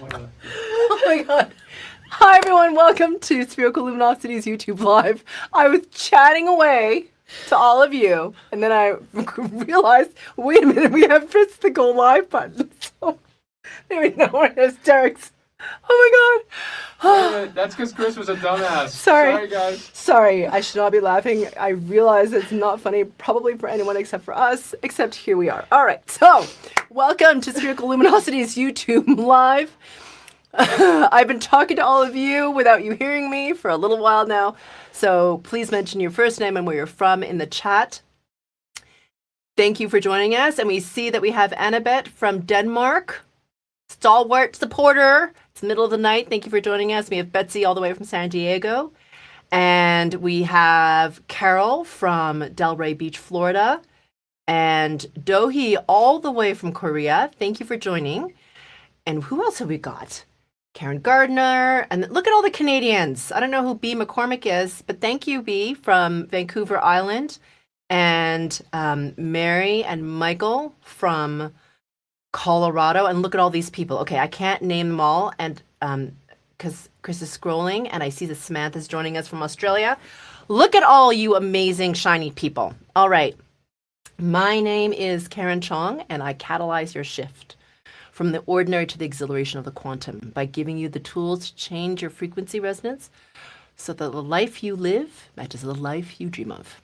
Oh my God. Hi, everyone. Welcome to Spherical Luminosity's YouTube Live. I was chatting away to all of you, and then I realized, wait a minute, we have pressed the go live button. So maybe no one hysterics. Oh my God. That's because Chris was a dumbass. Sorry, guys. Sorry, I should not be laughing. I realize it's not funny, probably for anyone except for us, except here we are. All right, so welcome to Spherical Luminosity's YouTube Live. I've been talking to all of you without you hearing me for a little while now, so please mention your first name and where you're from in the chat. Thank you for joining us, and we see that we have Annabeth from Denmark, stalwart supporter. It's the middle of the night. Thank you for joining us. We have Betsy all the way from San Diego, and we have Carol from Delray Beach, Florida, and Dohee all the way from Korea. Thank you for joining. And who else have we got? Karen Gardner, and look at all the Canadians. I don't know who B. McCormick is, but thank you, B, from Vancouver Island, and Mary and Michael from Colorado. And look at all these people. Okay, I can't name them all, and because Chris is scrolling, and I see that Samantha's joining us from Australia. Look at all you amazing, shiny people. All right, my name is Karen Chong, and I catalyze your shift from the ordinary to the exhilaration of the quantum by giving you the tools to change your frequency resonance so that the life you live matches the life you dream of.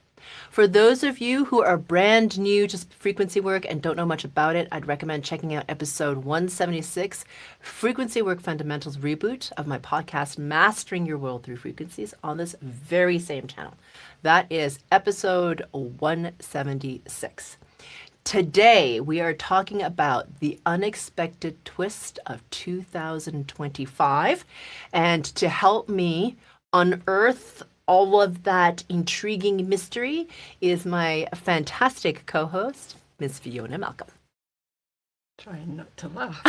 For those of you who are brand new to frequency work and don't know much about it, I'd recommend checking out episode 176, Frequency Work Fundamentals Reboot of my podcast, Mastering Your World Through Frequencies, on this very same channel. That is episode 176. Today, we are talking about the unexpected twist of 2025. And to help me unearth all of that intriguing mystery is my fantastic co-host, Ms. Fiona Malcolm. Trying not to laugh.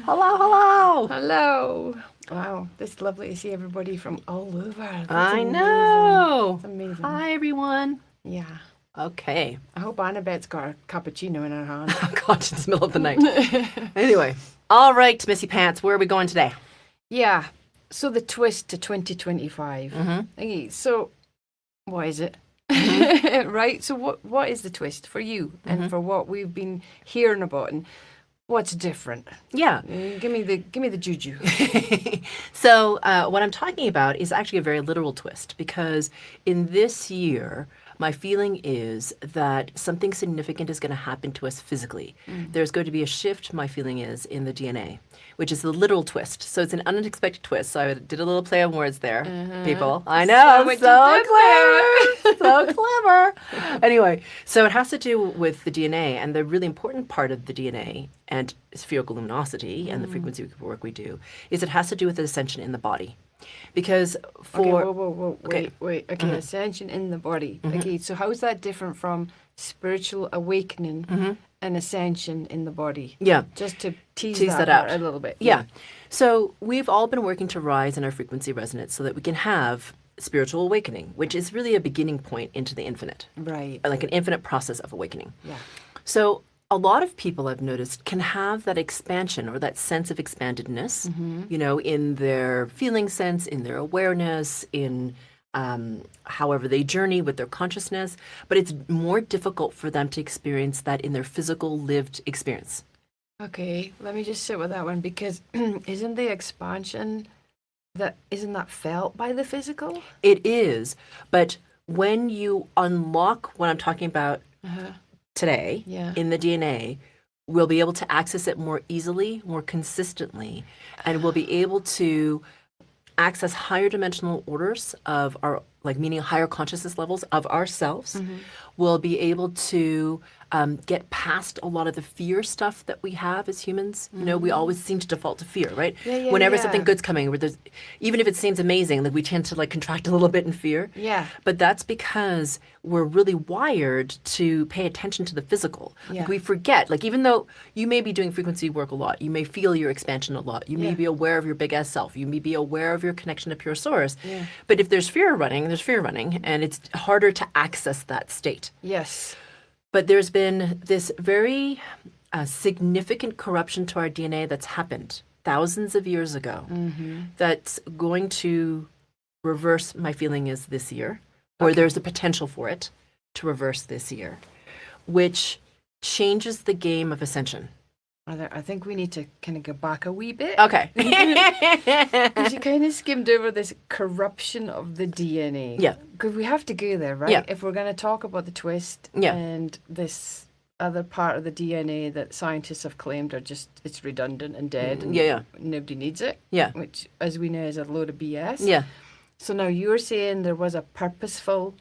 Hello, hello. Hello. Wow, it's lovely to see everybody from all over. That's I amazing. know. It's amazing. Hi, everyone. Yeah. Okay. I hope Annabeth's got a cappuccino in her hand. Oh, God, it's the middle of the night. Anyway. All right, Missy Pants, where are we going today? Yeah. So the twist to 2025. Mm-hmm. Okay, so what is it? Mm-hmm. Right? So what is the twist for you Mm-hmm. and for what we've been hearing about and what's different? Yeah. Give me the juju. So what I'm talking about is actually a very literal twist, because in this year, my feeling is that something significant is going to happen to us physically. There's going to be a shift, my feeling is, in the DNA, which is the literal twist. So it's an unexpected twist. So I did a little play on words there, people. I know, so clever. Anyway, so it has to do with the DNA, and the really important part of the DNA and spherical luminosity and the frequency work we do is it has to do with the ascension in the body. Because for... Okay, whoa, Okay. wait. Okay, ascension in the body. Okay, so how is that different from spiritual awakening and ascension in the body? Yeah. Just to tease that that out out a little bit. Yeah. So we've all been working to rise in our frequency resonance so that we can have spiritual awakening, which is really a beginning point into the infinite. Right. Like an infinite process of awakening. Yeah. So a lot of people I've noticed can have that expansion or that sense of expandedness, you know, in their feeling sense, in their awareness, in however they journey with their consciousness, but it's more difficult for them to experience that in their physical lived experience. Okay, let me just sit with that one because isn't the expansion isn't that felt by the physical? It is, but when you unlock what I'm talking about today in the DNA, we'll be able to access it more easily, more consistently, and we'll be able to access higher dimensional orders of our, like meaning higher consciousness levels of ourselves. We'll be able to get past a lot of the fear stuff that we have as humans. You know, we always seem to default to fear, right? Whenever something good's coming, where there's, even if it seems amazing, like we tend to like contract a little bit in fear. Yeah. But that's because we're really wired to pay attention to the physical. Like we forget, like even though you may be doing frequency work a lot, you may feel your expansion a lot, you may be aware of your big ass self, you may be aware of your connection to pure source. But if there's fear running, and it's harder to access that state. Yes. But there's been this very a significant corruption to our DNA that's happened thousands of years ago that's going to reverse, my feeling is this year, or there's a potential for it to reverse this year, which changes the game of ascension. I think we need to kind of go back a wee bit. Okay. Because you kind of skimmed over this corruption of the DNA. Yeah. Because we have to go there, right? Yeah. If we're going to talk about the twist Yeah. and this other part of the DNA that scientists have claimed are just, it's redundant and dead and nobody needs it. Yeah. Which, as we know, is a load of BS. Yeah. So now you're saying there was a purposeful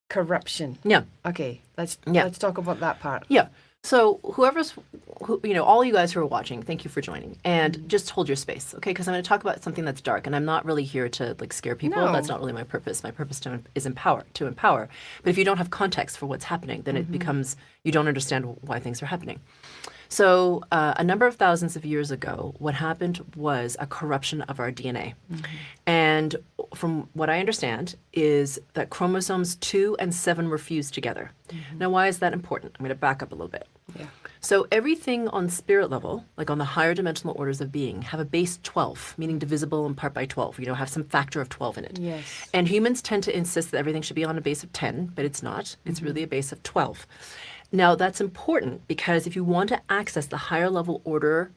corruption. Yeah. Okay, let's talk about that part. Yeah. So all you guys who are watching, thank you for joining, and just hold your space, okay? Because I'm going to talk about something that's dark, and I'm not really here to like scare people. No. That's not really my purpose. My purpose is to empower. But if you don't have context for what's happening, then it becomes you don't understand why things are happening. So a number of thousands of years ago, what happened was a corruption of our DNA. And from what I understand is that chromosomes 2 and 7 were fused together. Now, why is that important? I'm going to back up a little bit. Yeah. So everything on spirit level, like on the higher dimensional orders of being, have a base 12, meaning divisible in part by 12. Have some factor of 12 in it. Yes. And humans tend to insist that everything should be on a base of 10, but it's not. It's really a base of 12. Now, that's important because if you want to access the higher level order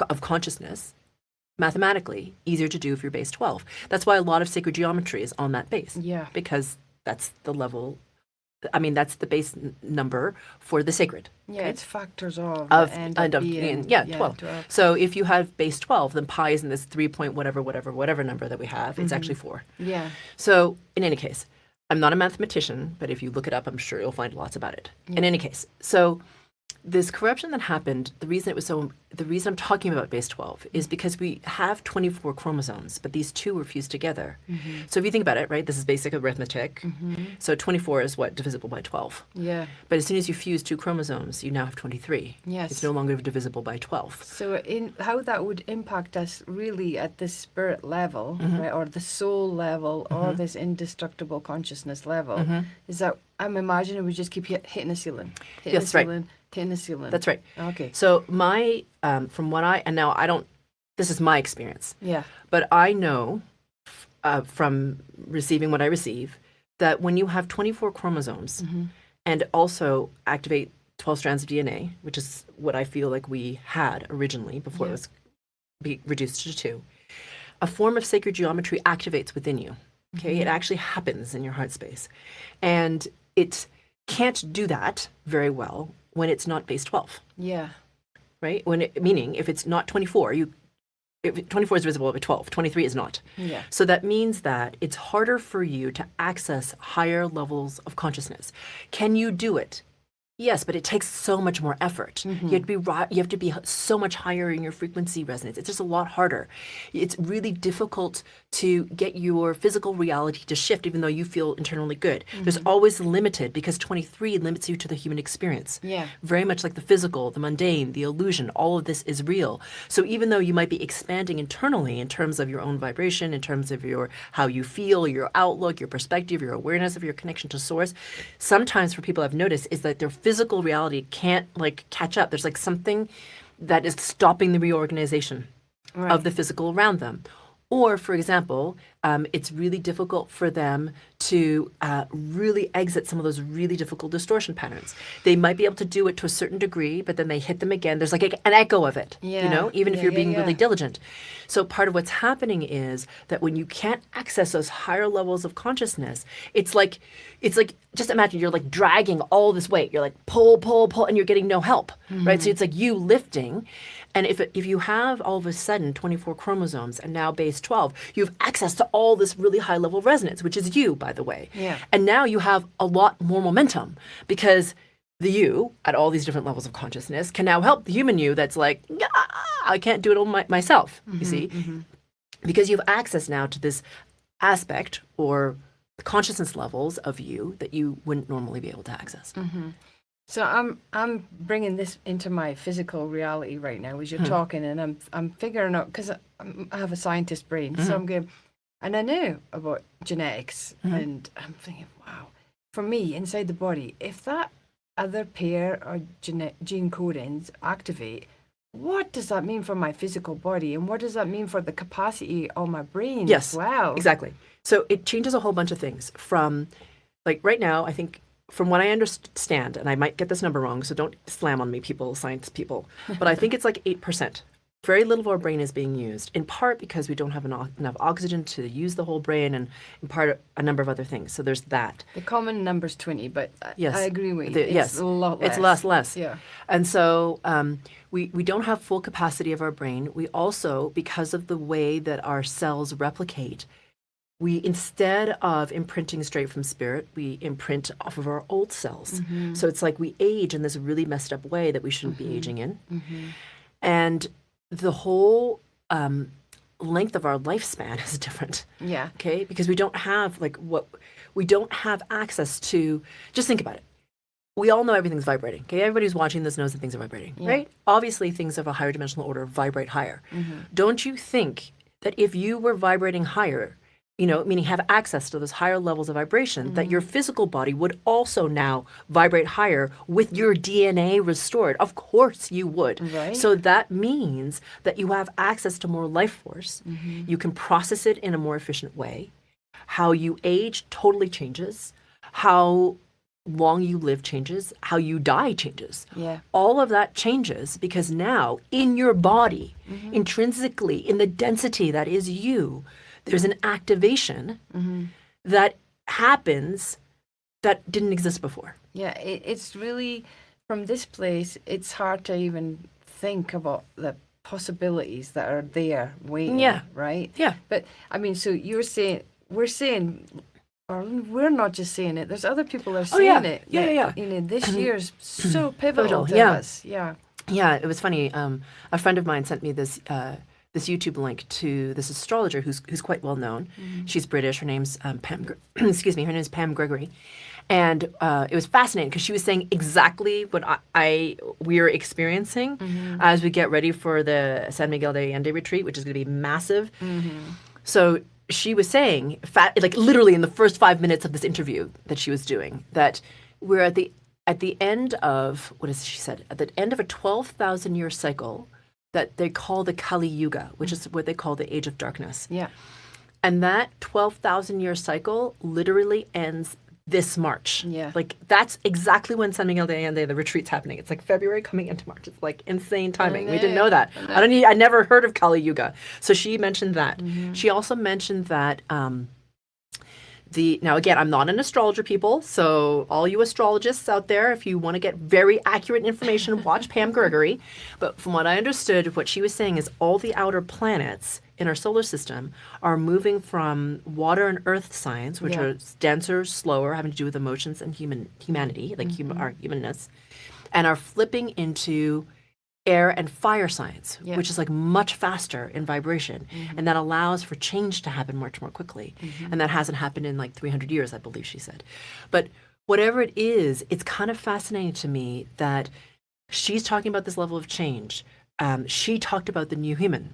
of consciousness, mathematically, easier to do if you're base 12. That's why a lot of sacred geometry is on that base. Yeah. Because that's the level, that's the base number for the sacred. Yeah, it's factors of 12. So if you have base 12, then pi is in this 3 point whatever number that we have. It's actually 4. Yeah. So in any case, I'm not a mathematician, but if you look it up, I'm sure you'll find lots about it. In any case, so this corruption that happened, the reason I'm talking about base 12 is because we have 24 chromosomes, but these two were fused together. So if you think about it, right, this is basic arithmetic. So 24 is what? Divisible by 12. Yeah. But as soon as you fuse 2 chromosomes, you now have 23. Yes. It's no longer divisible by 12. So in how that would impact us really at the spirit level, right, or the soul level, or this indestructible consciousness level, is that I'm imagining we just keep hitting the ceiling. Hitting the ceiling. That's right. Okay. So my, from what this is my experience. Yeah. But I know from receiving what I receive that when you have 24 chromosomes and also activate 12 strands of DNA, which is what I feel like we had originally before it was reduced to 2, a form of sacred geometry activates within you. Okay. It actually happens in your heart space. And it can't do that very well when it's not base 12. Yeah. Right? Meaning if it's not 24, if 24 is divisible by 12, 23 is not. Yeah. So that means that it's harder for you to access higher levels of consciousness. Can you do it? Yes, but it takes so much more effort. You have to be so much higher in your frequency resonance. It's just a lot harder. It's really difficult to get your physical reality to shift, even though you feel internally good. There's always limited because 23 limits you to the human experience. Yeah. Very much like the physical, the mundane, the illusion, all of this is real. So even though you might be expanding internally in terms of your own vibration, in terms of how you feel, your outlook, your perspective, your awareness of your connection to source, sometimes for people I've noticed is that their physical reality can't catch up. There's something that is stopping the reorganization of the physical around them. Or, for example, it's really difficult for them to really exit some of those really difficult distortion patterns. They might be able to do it to a certain degree, but then they hit them again. There's an echo of it, even if you're being really diligent. So part of what's happening is that when you can't access those higher levels of consciousness, it's like just imagine you're dragging all this weight. You're pull, and you're getting no help, right? So it's you lifting. And if you have all of a sudden 24 chromosomes and now base 12, you have access to all this really high level resonance, which is you, by the way. Yeah. And now you have a lot more momentum because the you at all these different levels of consciousness can now help the human you that's I can't do it all myself, you see? Because you have access now to this aspect or consciousness levels of you that you wouldn't normally be able to access. So I'm bringing this into my physical reality right now as you're talking, and I'm figuring out, because I have a scientist brain, so I'm going, and I know about genetics, and I'm thinking, wow, for me inside the body, if that other pair or gene codings activate, what does that mean for my physical body? And what does that mean for the capacity of my brain Yes, as well? exactly. So it changes a whole bunch of things from, like right now, I think from what I understand, and I might get this number wrong, so don't slam on me, people, science people, but I think it's like 8%. Very little of our brain is being used, in part because we don't have enough oxygen to use the whole brain, and in part a number of other things. So there's that. The common number's 20, but Yes. I agree with you. It's Yes. a lot less. It's less. Yeah. And so we don't have full capacity of our brain. We also, because of the way that our cells replicate, we, instead of imprinting straight from spirit, we imprint off of our old cells. So it's like we age in this really messed up way that we shouldn't be aging in. And the whole length of our lifespan is different. Yeah. Okay, because we don't have we don't have access to. Just think about it. We all know everything's vibrating. Okay, everybody who's watching this knows that things are vibrating, right? Obviously, things of a higher dimensional order vibrate higher. Don't you think that if you were vibrating higher, meaning have access to those higher levels of vibration, that your physical body would also now vibrate higher with your DNA restored? Of course you would. Right. So that means that you have access to more life force. You can process it in a more efficient way. How you age totally changes. How long you live changes. How you die changes. Yeah. All of that changes because now in your body, intrinsically, in the density that is you, there's an activation that happens that didn't exist before. Yeah, it's really, from this place, it's hard to even think about the possibilities that are there waiting, right? Yeah. But, I mean, so we're saying, or we're not just saying it, there's other people that are saying it. Yeah. This year's so pivotal to us. Yeah. Yeah, it was funny. A friend of mine sent me this YouTube link to this astrologer who's quite well known. She's British. Her name's Pam. Excuse me. Her name is Pam Gregory, and it was fascinating because she was saying exactly what we're experiencing as we get ready for the San Miguel de Allende retreat, which is going to be massive. So she was saying, like literally in the first 5 minutes of this interview that she was doing, that we're at the end of she said? At the end of a 12,000 year cycle that they call the Kali Yuga, which is what they call the Age of Darkness. Yeah. And that 12,000 year cycle literally ends this March. Yeah. Like that's exactly when San Miguel de Allende, the retreat's happening. It's like February coming into March. It's like insane timing. We didn't know that. I never heard of Kali Yuga. So she mentioned that. She also mentioned that now again, I'm not an astrologer, people, so all you astrologists out there, if you want to get very accurate information, watch Pam Gregory. But from what I understood, what she was saying is all the outer planets in our solar system are moving from water and earth signs, which are denser, slower, having to do with emotions and humanity, like our humanness, and are flipping into air and fire signs, which is like much faster in vibration. And that allows for change to happen much more quickly. And that hasn't happened in like 300 years, I believe she said. But whatever it is, it's kind of fascinating to me that she's talking about this level of change. She talked about the new human.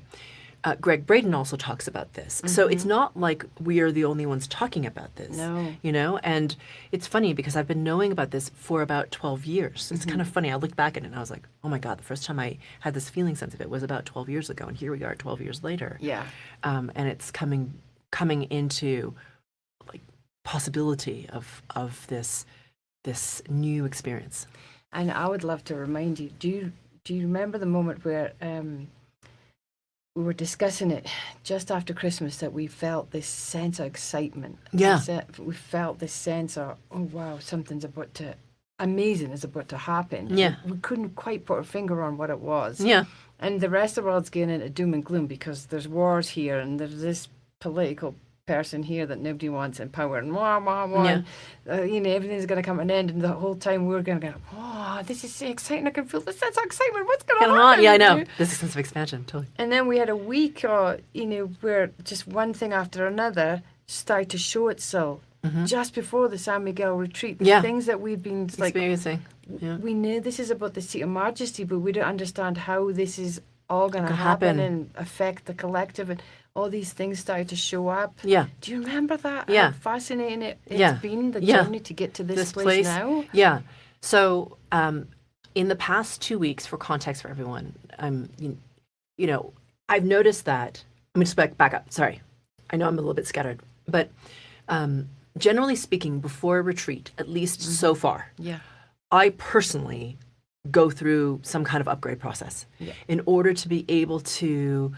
Greg Braden also talks about this. So it's not like we are the only ones talking about this. No. And it's funny because I've been knowing about this for about 12 years. It's kind of funny. I looked back at it and I was like, oh my God, the first time I had this feeling sense of it was about 12 years ago. And here we are 12 years later. Yeah. And it's coming into like possibility of this new experience. And I would love to remind you, do you remember the moment where we were discussing it just after Christmas, that we felt this sense of excitement? Yeah. We felt this sense of, oh wow, something's amazing is about to happen. Yeah. We couldn't quite put our finger on what it was. Yeah. And the rest of the world's getting into doom and gloom because there's wars here and there's this political person here that nobody wants in power and everything's going to come to an end, and the whole time we're going to go, oh, this is so exciting, I can feel the sense of excitement, what's going to happen? Yeah, I know. There's a sense of expansion, totally. And then we had a week where just one thing after another started to show itself just before the San Miguel retreat. Things that we've been experiencing. We knew this is about the seat of majesty, but we don't understand how this is all going to happen and affect the collective, and all these things started to show up. Yeah. Do you remember that? Yeah. How fascinating it's been, the journey to get to this place now? Yeah. So, in the past 2 weeks, for context for everyone, I've noticed that. Let me just back up. Sorry, I know I'm a little bit scattered, but generally speaking, before a retreat, at least so far, I personally go through some kind of upgrade process in order to be able to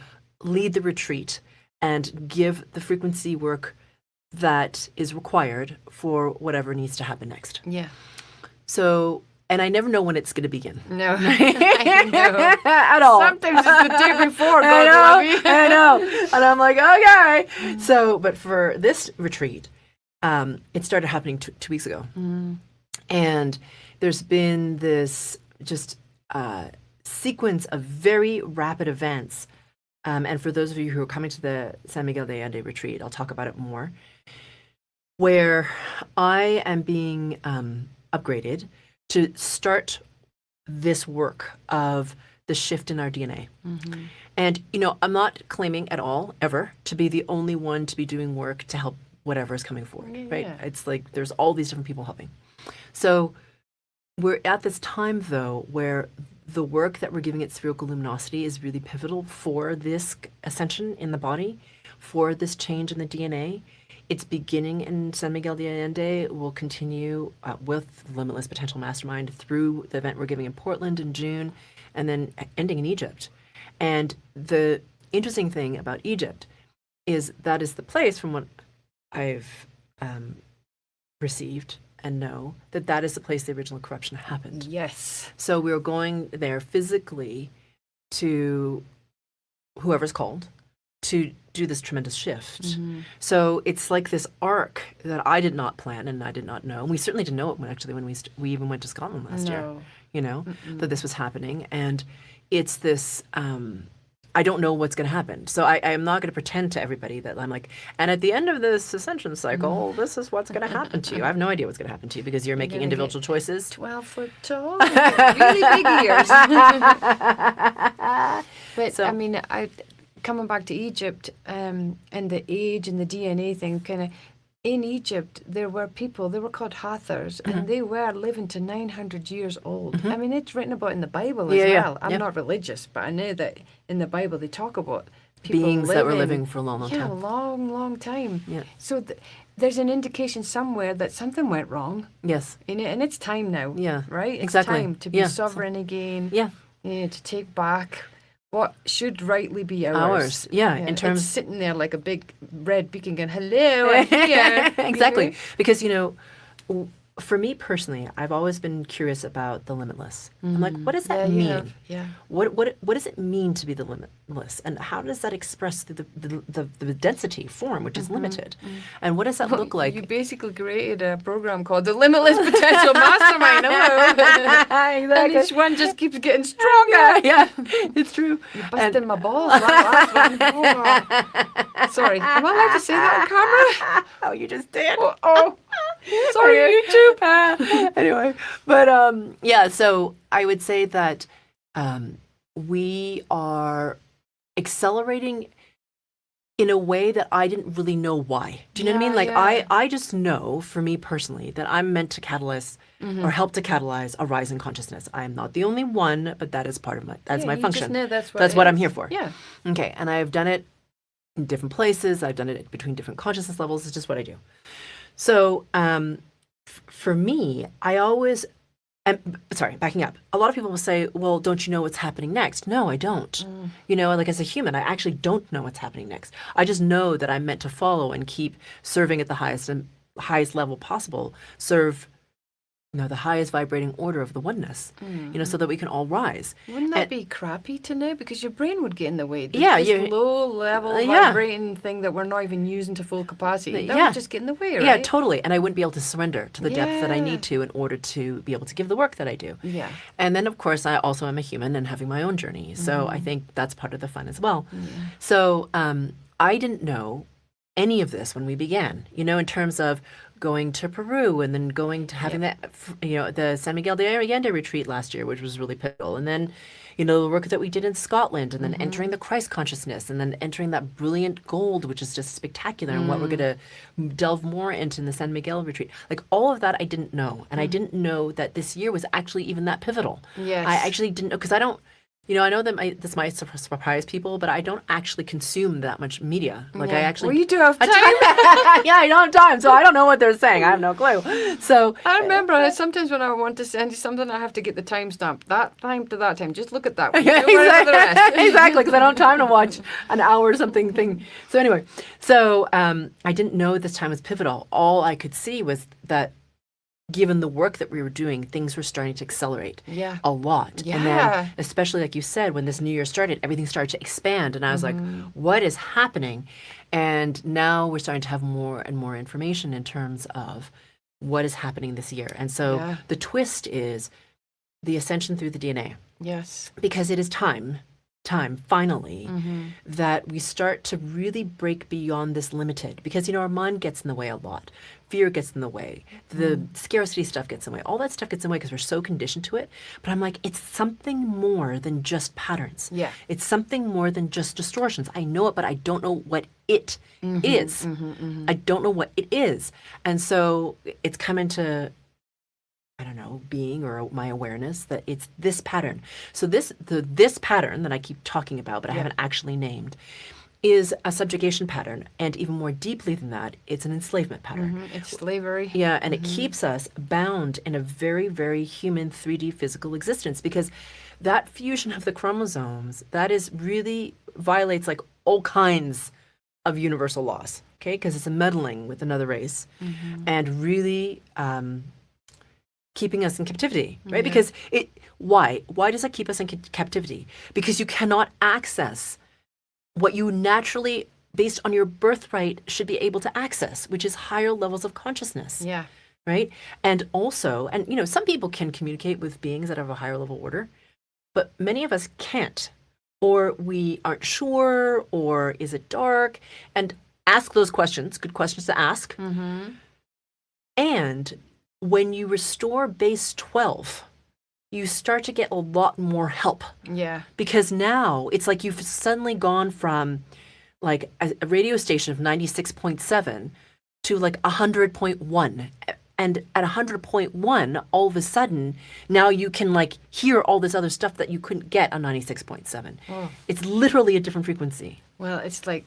lead the retreat and give the frequency work that is required for whatever needs to happen next. Yeah. So, and I never know when it's going to begin. No, I know. At all. Sometimes it's the day before, God love me. I know. And I'm like, okay. So, but for this retreat, it started happening 2 weeks ago. And there's been this just sequence of very rapid events. And for those of you who are coming to the San Miguel de Allende retreat, I'll talk about it more, where I am being upgraded to start this work of the shift in our DNA. And, I'm not claiming at all, ever, to be the only one to be doing work to help whatever is coming forward, right? It's like there's all these different people helping. So we're at this time, though, where the work that we're giving at spherical luminosity is really pivotal for this ascension in the body, for this change in the DNA. It's beginning in San Miguel de Allende. Will continue with Limitless Potential Mastermind through the event we're giving in Portland in June, and then ending in Egypt. And the interesting thing about Egypt is that is the place, from what I've received and know, that is the place the original corruption happened. Yes. So we were going there physically to whoever's called to do this tremendous shift. So it's like this arc that I did not plan and I did not know. And we certainly didn't know it when we even went to Scotland last year, that this was happening. And it's this, I don't know what's going to happen. So I am not going to pretend to everybody that I'm like, and at the end of this ascension cycle, this is what's going to happen to you. I have no idea what's going to happen to you because you're making individual choices. 12 foot tall, really big ears. But so, I mean, coming back to Egypt and the age and the DNA thing, kind of in Egypt, there were people, they were called Hathors, and they were living to 900 years old. I mean, it's written about in the Bible as well. I'm not religious, but I know that in the Bible they talk about people beings that were living for a long, long time. Yeah, long time. Yeah. So there's an indication somewhere that something went wrong. Yes. And it's time now. Yeah. Right? It's exactly. time to be sovereign again. Yeah. To take back what should rightly be ours. Yeah, in terms... It's sitting there like a big red beacon going, hello, I'm here. Exactly. Because, for me personally, I've always been curious about the limitless. I'm like, what does that mean? What does it mean to be the limitless? And how does that express the density form, which is limited? And what does that look like? You basically created a program called the Limitless Potential Mastermind. Hello. And each one just keeps getting stronger. Yeah, it's true. You busted my balls. Sorry, am I allowed to say that on camera? Oh, you just did. Oh. Sorry, YouTube. Anyway, but so I would say that we are accelerating in a way that I didn't really know why. Do you know what I mean? Like I just know, for me personally, that I'm meant to catalyze or help to catalyze a rise in consciousness. I am not the only one, but that is part of my function. Just know that's what I'm here for. Yeah. Okay, and I've done it in different places. I've done it between different consciousness levels. It's just what I do. So for me, I always, backing up. A lot of people will say, well, don't you know what's happening next? No, I don't. Like as a human, I actually don't know what's happening next. I just know that I'm meant to follow and keep serving at the highest level possible, serve the highest vibrating order of the oneness, so that we can all rise. Wouldn't that be crappy to know? Because your brain would get in the way. This low-level vibrating thing that we're not even using to full capacity. That would just get in the way, right? Yeah, totally. And I wouldn't be able to surrender to the depth that I need to in order to be able to give the work that I do. Yeah. And then, of course, I also am a human and having my own journey. So I think that's part of the fun as well. So I didn't know any of this when we began, in terms of going to Peru and then going to having the San Miguel de Allende retreat last year, which was really pivotal. And then, the work that we did in Scotland, and then entering the Christ consciousness, and then entering that brilliant gold, which is just spectacular, and what we're going to delve more into in the San Miguel retreat. Like all of that I didn't know. And I didn't know that this year was actually even that pivotal. Yes. I actually didn't know, because I don't, I know that this might surprise people, but I don't actually consume that much media. Like I actually... Well, you do have time. Yeah, I don't have time, so I don't know what they're saying. I have no clue. So I remember sometimes when I want to send you something, I have to get the timestamp. That time to that time. Just look at that one. Yeah, Don't worry about the rest. exactly, because I don't have time to watch an hour or something thing. So anyway, I didn't know this time was pivotal. All I could see was that given the work that we were doing, things were starting to accelerate a lot. Yeah. And then, especially like you said, when this new year started, everything started to expand. And I was like, what is happening? And now we're starting to have more and more information in terms of what is happening this year. And so the twist is the ascension through the DNA. Yes. Because it is time finally that we start to really break beyond this limited, because our mind gets in the way a lot, fear gets in the way, the scarcity stuff gets in the way, all that stuff gets in the way because we're so conditioned to it. But I'm like, it's something more than just patterns. It's something more than just distortions. I know it, but I don't know what it is. I don't know what it is. And so it's come into, I don't know, being or my awareness that it's this pattern. So this pattern that I keep talking about, but I haven't actually named, is a subjugation pattern. And even more deeply than that, it's an enslavement pattern. It's slavery. Yeah, and it keeps us bound in a very, very human 3D physical existence, because that fusion of the chromosomes, that is really violates like all kinds of universal laws, okay? Because it's a meddling with another race and really keeping us in captivity, right? Because why does that keep us in captivity? Because you cannot access what you naturally, based on your birthright, should be able to access, which is higher levels of consciousness. Yeah. Right? And also, some people can communicate with beings that have a higher level order, but many of us can't, or we aren't sure, or is it dark? And ask those questions, good questions to ask. And when you restore base 12, you start to get a lot more help. Yeah. Because now it's like you've suddenly gone from like a radio station of 96.7 to like 100.1. And at 100.1, all of a sudden, now you can like hear all this other stuff that you couldn't get on 96.7. It's literally a different frequency. Well, it's like,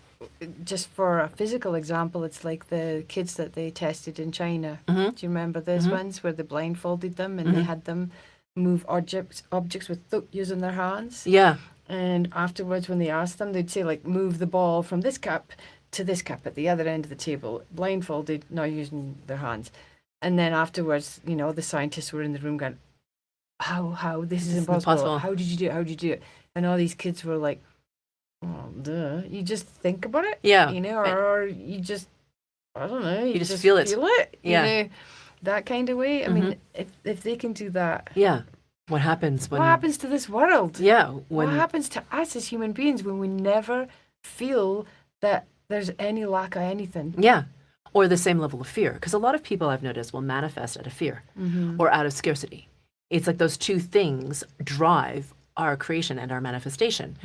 just for a physical example, it's like the kids that they tested in China. Do you remember those ones where they blindfolded them and they had them move objects with using their hands? Yeah. And afterwards, when they asked them, they'd say, like, move the ball from this cup to this cup at the other end of the table, blindfolded, not using their hands. And then afterwards, the scientists were in the room going, how, this is impossible. How did you do it? How did you do it? And all these kids were like, oh, duh. You just think about it, or you just, I don't know, you just feel it, that kind of way. I mean, if they can do that, what happens when? What happens to this world? What happens to us as human beings when we never feel that there's any lack of anything? Or the same level of fear, because a lot of people I've noticed will manifest out of fear or out of scarcity. It's like those two things drive our creation and our manifestation.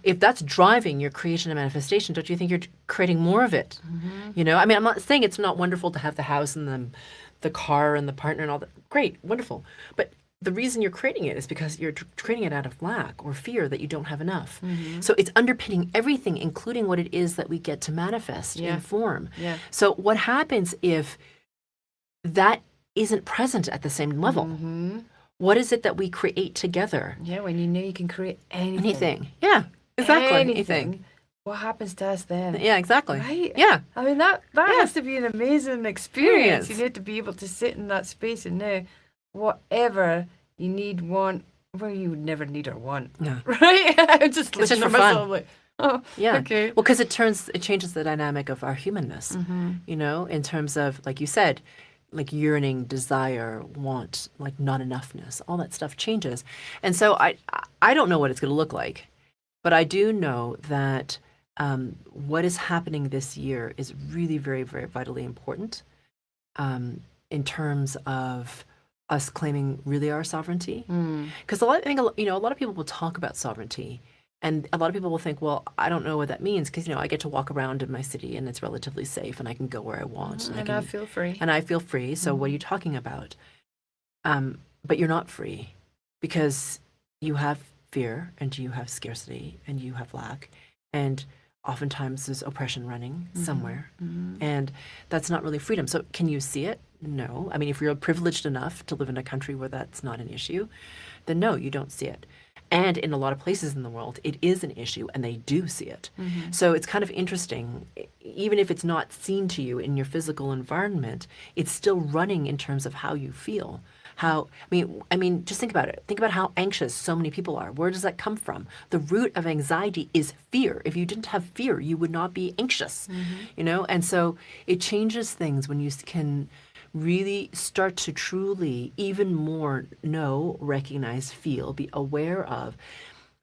If that's driving your creation and manifestation, don't you think you're creating more of it? I mean, I'm not saying it's not wonderful to have the house and the car and the partner and all that. Great, wonderful. But the reason you're creating it is because you're creating it out of lack or fear that you don't have enough. So it's underpinning everything, including what it is that we get to manifest in form. So what happens if that isn't present at the same level? What is it that we create together? When you know you can create anything. Yeah, exactly. Anything. What happens to us then? Yeah, exactly. Right? Yeah. I mean, that has to be an amazing experience. You need to be able to sit in that space and know whatever you need, want, well, you would never need or want. Right? I'm just listening to myself like, oh, okay. Well, because it changes the dynamic of our humanness, in terms of, like you said, like yearning, desire, want, like not enoughness, all that stuff changes. And so I don't know what it's going to look like, but I do know that what is happening this year is really very, very vitally important in terms of us claiming really our sovereignty. Because a lot of people will talk about sovereignty, and a lot of people will think, well, I don't know what that means because I get to walk around in my city and it's relatively safe and I can go where I want And I feel free. And I feel free. So what are you talking about? But you're not free because you have fear and you have scarcity and you have lack, and oftentimes there's oppression running somewhere, and that's not really freedom. So can you see it? No. I mean, if you're privileged enough to live in a country where that's not an issue, then no, you don't see it. And in a lot of places in the world, it is an issue and they do see it. So it's kind of interesting, even if it's not seen to you in your physical environment, it's still running in terms of how you feel. I mean, just think about it. Think about how anxious so many people are. Where does that come from? The root of anxiety is fear. If you didn't have fear, you would not be anxious, And so it changes things when you can really start to truly even more know, recognize, feel, be aware of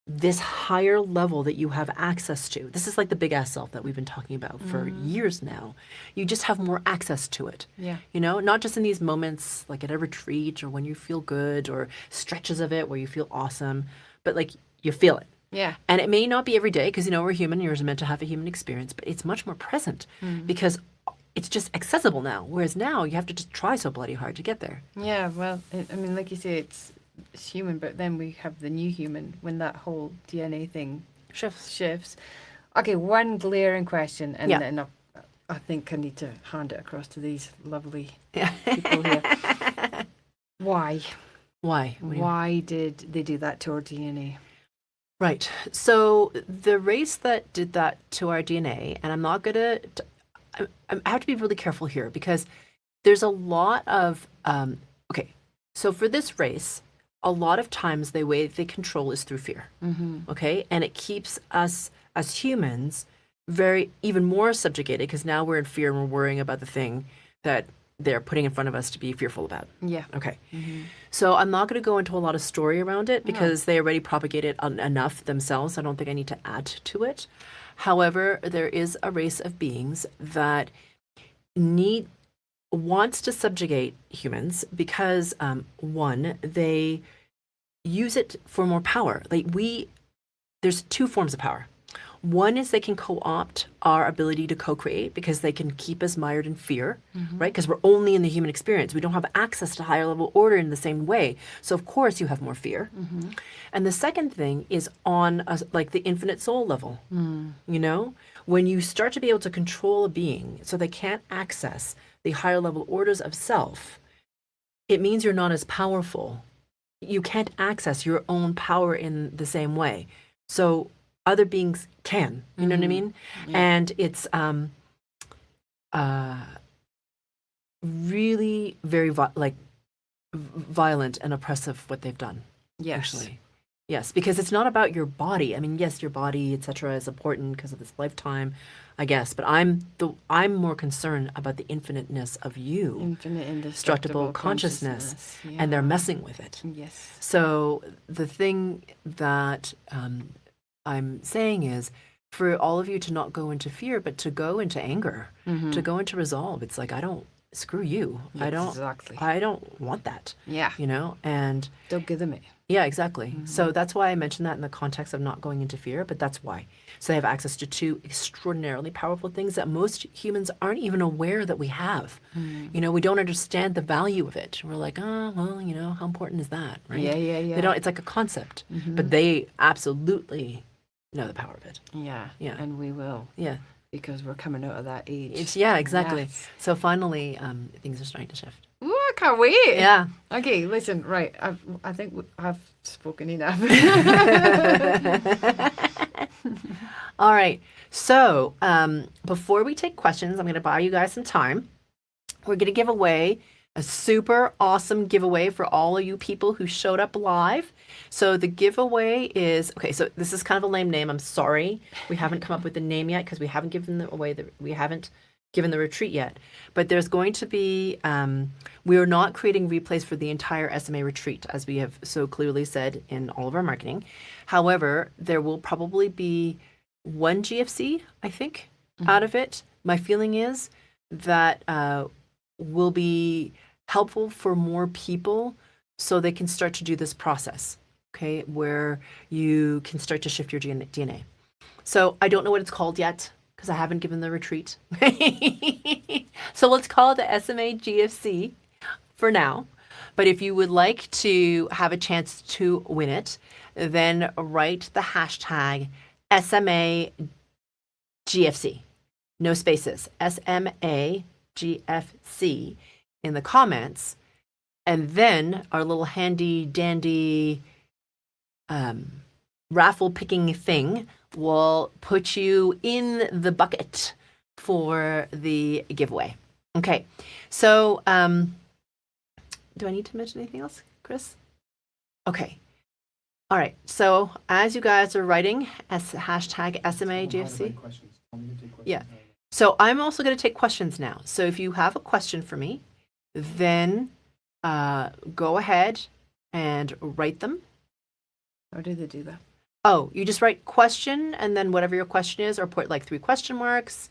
this higher level that you have access to. This is like the big ass self that we've been talking about for years now. You just have more access to it. Yeah. Not just in these moments like at a retreat or when you feel good or stretches of it where you feel awesome, but like you feel it. Yeah. And it may not be every day because we're human, you're meant to have a human experience, but it's much more present because it's just accessible now. Whereas now you have to just try so bloody hard to get there. Yeah, well, I mean, like you say, it's human, but then we have the new human when that whole DNA thing shifts. Okay, one glaring question, and then I think I need to hand it across to these lovely people here. Why? Why did they do that to our DNA? Right. So the race that did that to our DNA, and I'm not going to... I have to be really careful here because there's a lot of... so for this race, a lot of times the way they control is through fear. Okay? And it keeps us as humans even more subjugated because now we're in fear and we're worrying about the thing that they're putting in front of us to be fearful about. Yeah. Okay. So I'm not going to go into a lot of story around it because they already propagate it enough themselves. I don't think I need to add to it. However, there is a race of beings that wants to subjugate humans because one, they use it for more power. There's two forms of power. One is they can co-opt our ability to co-create because they can keep us mired in fear, right? Because we're only in the human experience. We don't have access to higher level order in the same way. So of course you have more fear. And the second thing is on like the infinite soul level, when you start to be able to control a being so they can't access the higher level orders of self, it means you're not as powerful. You can't access your own power in the same way. So other beings can, you know what I mean? Yeah. And it's really very violent and oppressive what they've done. Yes. Actually. Yes, because it's not about your body. I mean, yes, your body, etc., is important because of this lifetime, I guess. But I'm more concerned about the infiniteness of you, infinite indestructible consciousness. Yeah. And they're messing with it. Yes. So the thing that I'm saying is for all of you to not go into fear, but to go into anger, to go into resolve. It's like, screw you. Yes, I don't want that. Yeah. And don't give them it. Yeah, exactly. So that's why I mentioned that in the context of not going into fear, but that's why. So they have access to two extraordinarily powerful things that most humans aren't even aware that we have. We don't understand the value of it. We're like, oh, well, how important is that, right? Yeah. They don't, it's like a concept, but they absolutely know the power of it. Yeah. Yeah. And we will. Yeah. Because we're coming out of that age. Yeah, exactly. Yes. So finally, things are starting to shift. Ooh, I can't wait. Yeah. Okay, listen, right. I think I've spoken enough. All right. So before we take questions, I'm going to buy you guys some time. We're going to give away a super awesome giveaway for all of you people who showed up live. So the giveaway is, so this is kind of a lame name. I'm sorry. We haven't come up with the name yet because we haven't given the retreat yet. But there's going to be, we are not creating replays for the entire SMA retreat, as we have so clearly said in all of our marketing. However, there will probably be one GFC, I think, out of it. My feeling is that will be helpful for more people so they can start to do this process, okay, where you can start to shift your DNA. So I don't know what it's called yet because I haven't given the retreat. So let's call it the SMA GFC for now. But if you would like to have a chance to win it, then write the hashtag SMA GFC. No spaces. SMA GFC in the comments. And then our little handy dandy raffle picking thing will put you in the bucket for the giveaway. Okay. So, do I need to mention anything else, Chris? Okay. All right. So as you guys are writing hashtag SMA GFC. Yeah. So I'm also going to take questions now. So if you have a question for me, then go ahead and write them. How do they do that? Oh, you just write question and then whatever your question is, or put like 3 question marks.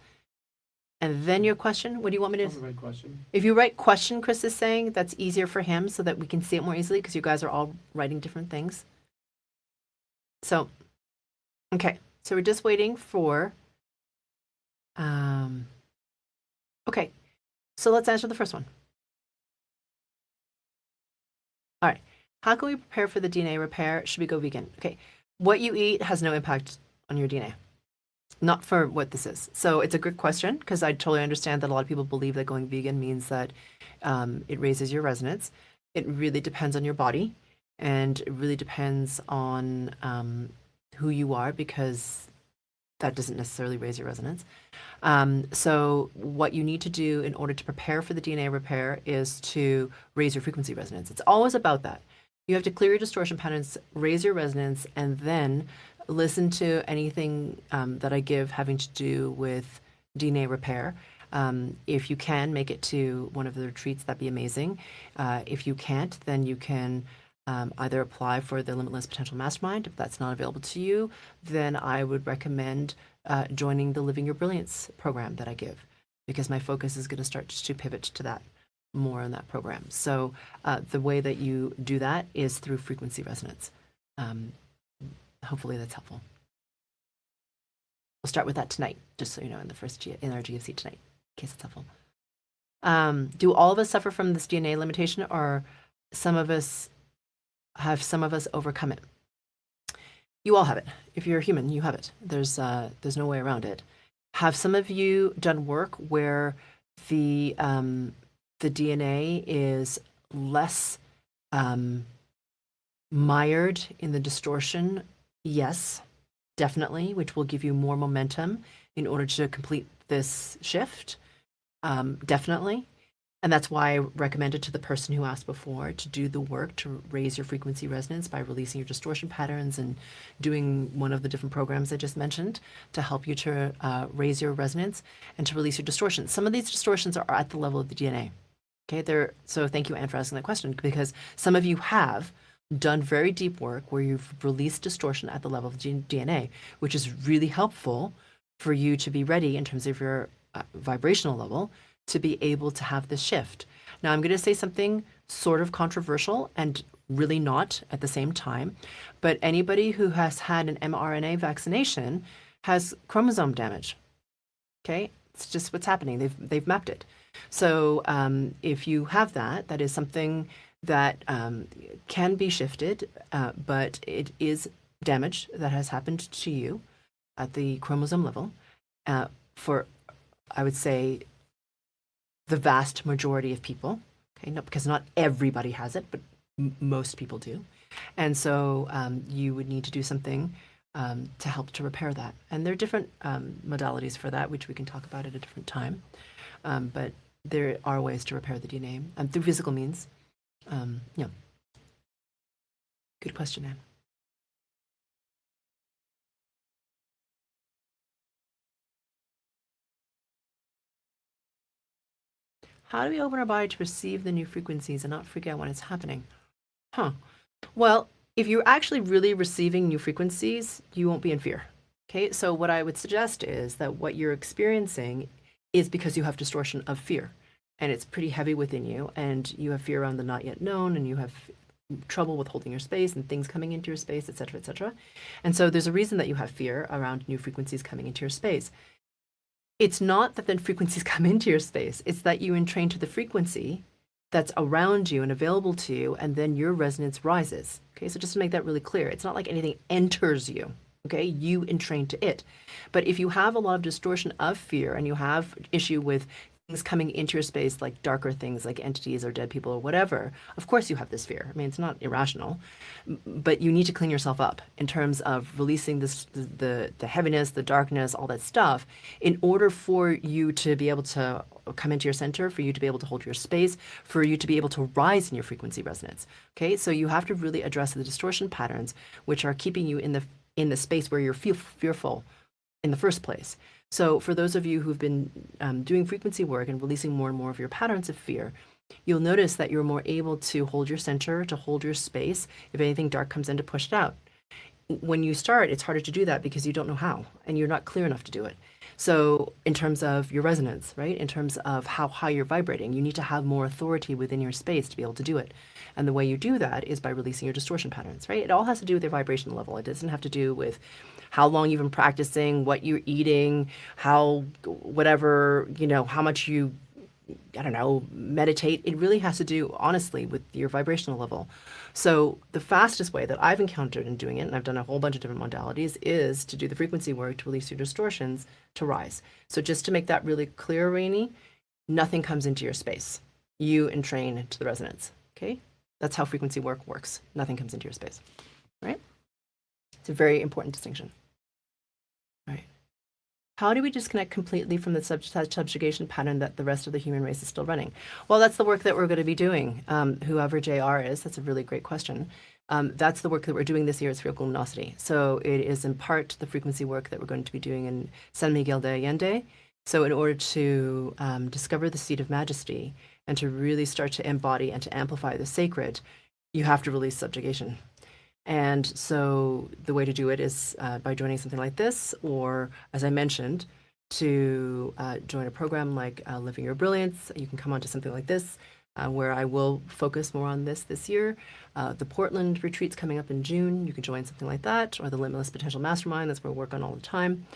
And then your question, what do you want me to? Right question. If you write question, Chris is saying, that's easier for him so that we can see it more easily because you guys are all writing different things. So, okay. So we're just waiting for, okay. So let's answer the first one. All right. How can we prepare for the DNA repair? Should we go vegan? Okay. What you eat has no impact on your DNA. Not for what this is. So it's a good question because I totally understand that a lot of people believe that going vegan means that it raises your resonance. It really depends on your body, and it really depends on who you are, because that doesn't necessarily raise your resonance. So what you need to do in order to prepare for the DNA repair is to raise your frequency resonance. It's always about that. You have to clear your distortion patterns, raise your resonance, and then listen to anything that I give having to do with DNA repair. If you can make it to one of the retreats, that'd be amazing. If you can't, then you can either apply for the Limitless Potential Mastermind. If that's not available to you, then I would recommend joining the Living Your Brilliance program that I give, because my focus is going to start to pivot to that more in that program. So the way that you do that is through frequency resonance. Hopefully that's helpful. We'll start with that tonight, just so you know, in our GFC tonight, in case it's helpful. Do all of us suffer from this DNA limitation, or some of us overcome it? You all have it. If you're a human, you have it. There's no way around it. Have some of you done work where the DNA is less mired in the distortion? Yes, definitely, which will give you more momentum in order to complete this shift. Definitely. And that's why I recommended to the person who asked before to do the work to raise your frequency resonance by releasing your distortion patterns and doing one of the different programs I just mentioned to help you to raise your resonance and to release your distortions. Some of these distortions are at the level of the DNA. Okay, so thank you, Anne, for asking that question, because some of you have done very deep work where you've released distortion at the level of DNA, which is really helpful for you to be ready in terms of your vibrational level to be able to have this shift. Now, I'm going to say something sort of controversial and really not at the same time, but anybody who has had an mRNA vaccination has chromosome damage. Okay, it's just what's happening. They've mapped it. So if you have that, that is something that can be shifted, but it is damage that has happened to you at the chromosome level for, I would say, the vast majority of people. Okay, no, because not everybody has it, but most people do. And so you would need to do something to help to repair that. And there are different modalities for that, which we can talk about at a different time. But there are ways to repair the DNA through physical means. Yeah. Good question, Anne. How do we open our body to receive the new frequencies and not freak out when it's happening? Well, if you're actually really receiving new frequencies, you won't be in fear. Okay, so what I would suggest is that what you're experiencing is because you have distortion of fear, and it's pretty heavy within you, and you have fear around the not yet known, and you have trouble with holding your space and things coming into your space, et cetera, et cetera. And so there's a reason that you have fear around new frequencies coming into your space. It's not that then frequencies come into your space, it's that you entrain to the frequency that's around you and available to you, and then your resonance rises. Okay, so just to make that really clear, it's not like anything enters you. Okay, you entrain to it. But if you have a lot of distortion of fear and you have issue with things coming into your space, like darker things like entities or dead people or whatever, of course you have this fear. I mean, it's not irrational, but you need to clean yourself up in terms of releasing this, the heaviness, the darkness, all that stuff, in order for you to be able to come into your center, for you to be able to hold your space, for you to be able to rise in your frequency resonance. Okay, so you have to really address the distortion patterns, which are keeping you in the space where you're fearful in the first place. So for those of you who've been doing frequency work and releasing more and more of your patterns of fear, you'll notice that you're more able to hold your center, to hold your space. If anything dark comes in, to push it out. When you start, it's harder to do that because you don't know how, and you're not clear enough to do it. So in terms of your resonance, right, in terms of how high you're vibrating, you need to have more authority within your space to be able to do it. And the way you do that is by releasing your distortion patterns, right? It all has to do with your vibration level. It doesn't have to do with how long you've been practicing, what you're eating, how, whatever, you know, how much you, I don't know, meditate. It really has to do, honestly, with your vibrational level. So the fastest way that I've encountered in doing it, and I've done a whole bunch of different modalities, is to do the frequency work to release your distortions to rise. So just to make that really clear, Rainey, nothing comes into your space. You entrain to the resonance, okay? That's how frequency work works. Nothing comes into your space, right? It's a very important distinction. Right. How do we disconnect completely from the subjugation pattern that the rest of the human race is still running? Well, that's the work that we're going to be doing. Whoever JR is, that's a really great question. That's the work that we're doing this year at Spherical Luminosity. So it is in part the frequency work that we're going to be doing in San Miguel de Allende. So in order to discover the seat of majesty and to really start to embody and to amplify the sacred, you have to release subjugation. And so the way to do it is by joining something like this, or as I mentioned, to join a program like Living Your Brilliance. You can come onto something like this, where I will focus more on this year. The Portland retreat's coming up in June. You can join something like that, or the Limitless Potential Mastermind. That's where we work on all the time.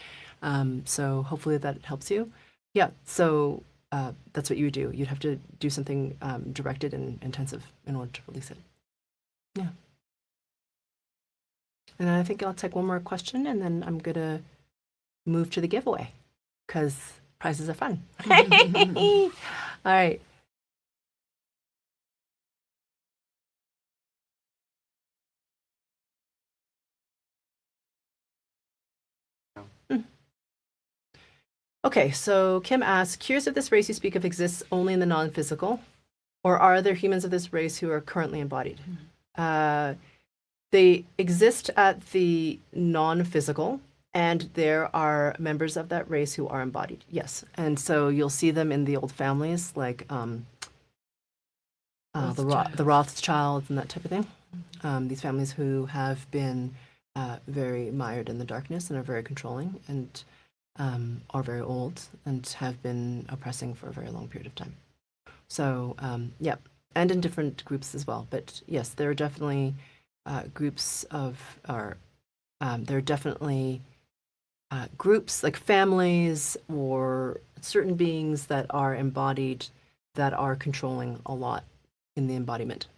So hopefully that helps you. Yeah, so that's what you would do. You'd have to do something directed and intensive in order to release it. Yeah. And I think I'll take one more question, and then I'm going to move to the giveaway, because prizes are fun. All right. Okay, so Kim asks, curious if this race you speak of exists only in the non-physical, or are there humans of this race who are currently embodied? They exist at the non-physical, and there are members of that race who are embodied, yes. And so you'll see them in the old families, like the Rothschilds and that type of thing. These families who have been very mired in the darkness and are very controlling, and are very old and have been oppressing for a very long period of time. So, yeah, and in different groups as well. But yes, there are definitely groups of, or there are definitely groups like families or certain beings that are embodied, that are controlling a lot in the embodiment.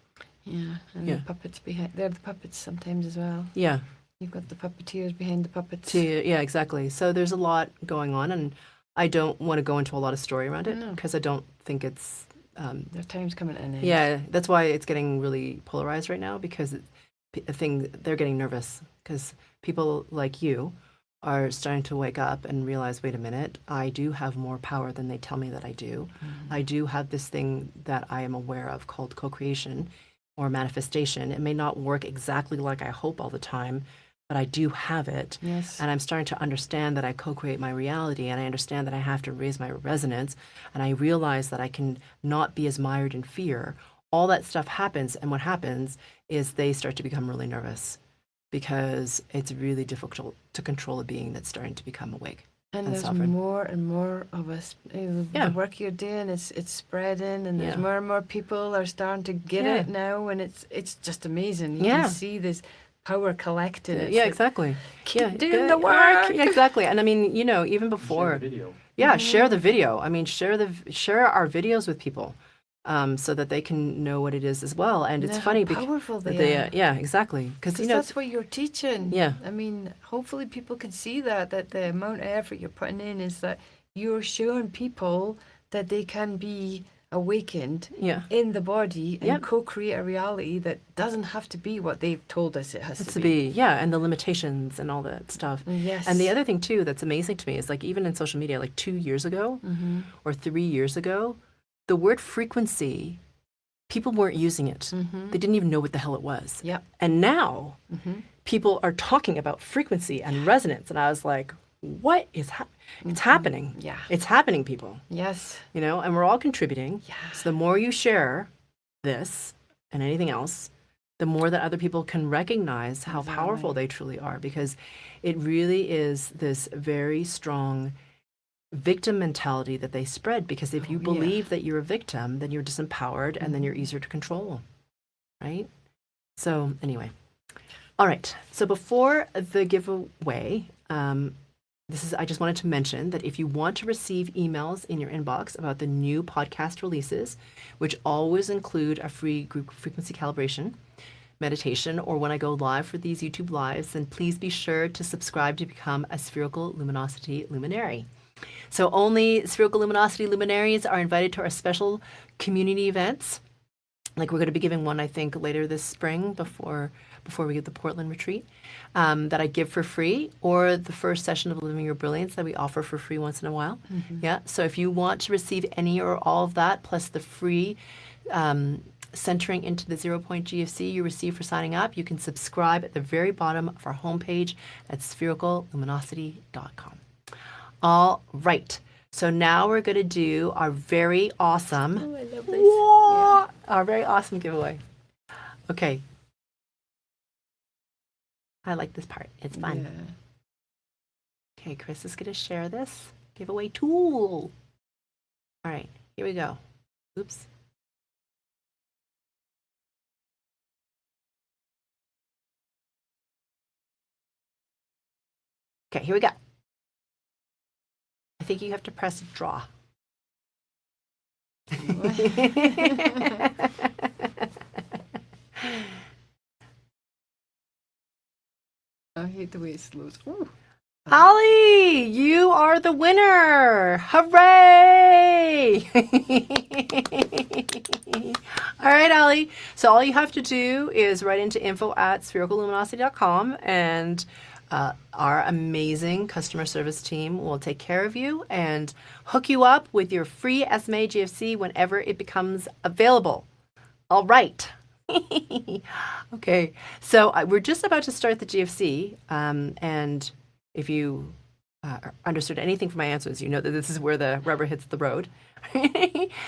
Yeah, and Yeah. the puppets behind, they're the puppets sometimes as well. Yeah. You've got the puppeteers behind the puppets. Yeah, exactly. So there's a lot going on, and I don't want to go into a lot of story around it, No. because I don't think it's Their time's coming to an end. yeah, that's why it's getting really polarized right now, because they're getting nervous, because people like you are starting to wake up and realize, wait a minute, I do have more power than they tell me that I do. Mm-hmm. I do have this thing that I am aware of called co-creation or manifestation. It may not work exactly like I hope all the time, but I do have it. Yes. And I'm starting to understand that I co-create my reality, and I understand that I have to raise my resonance, and I realize that I can not be as mired in fear. All that stuff happens, and what happens is they start to become really nervous. because it's really difficult to control a being that's starting to become awake. And and there's sovereign. more and more of us. Yeah. The work you're doing, it's spreading, and there's Yeah. more and more people are starting to get Yeah. it now, and it's just amazing. You Yeah. can see this power collected. It's Yeah, like, exactly. keep doing good the work. Yeah, exactly. And I mean, you know, even before, Share the video. yeah, share the video. I mean, share our videos with people, so that they can know what it is as well. And it's How funny powerful because they are. yeah, exactly. Because you know, That's what you're teaching. Yeah. I mean, hopefully people can see that the amount of effort you're putting in is that you're showing people that they can be awakened yeah, in the body and Yep. co-create a reality that doesn't have to be what they've told us it has it's to be. yeah, and the limitations and all that stuff. Yes. And the other thing too that's amazing to me is like even in social media, like 2 years ago Mm-hmm. or 3 years ago, the word frequency, people weren't using it. Mm-hmm. They didn't even know what the hell it was. Yep. And now Mm-hmm. people are talking about frequency and resonance, and I was like, what is it's happening. Yeah. It's happening, people. Yes. You know, and we're all contributing. Yeah. So the more you share this and anything else, the more that other people can recognize how powerful they truly are, because it really is this very strong victim mentality that they spread, because if you yeah. believe that you're a victim, then you're disempowered and then you're easier to control, right? So anyway, all right. So before the giveaway, I just wanted to mention that if you want to receive emails in your inbox about the new podcast releases, which always include a free group frequency calibration meditation, or when I go live for these YouTube lives, then please be sure to subscribe to become a Spherical Luminosity Luminary. So only Spherical Luminosity Luminaries are invited to our special community events. Like we're going to be giving one, I think, later this spring before we get the Portland retreat, that I give for free, or the first session of Living Your Brilliance that we offer for free once in a while. Yeah. So if you want to receive any or all of that, plus the free centering into the 0 Point GFC you receive for signing up, you can subscribe at the very bottom of our homepage at sphericalluminosity.com. All right. So now we're going to do our very awesome, Oh, I love this. our very awesome giveaway. Okay. I like this part. It's fun. Yeah. Okay, Chris is going to share this giveaway tool. All right, here we go. Oops. Okay, here we go. I think you have to press draw. I hate the way it slows. Ooh. Ollie, you are the winner! Hooray! All right, Ollie. So all you have to do is write into info@sphericalluminosity.com, and our amazing customer service team will take care of you and hook you up with your free SMA GFC whenever it becomes available. All right. Okay, so we're just about to start the GFC, and if you understood anything from my answers, you know that this is where the rubber hits the road.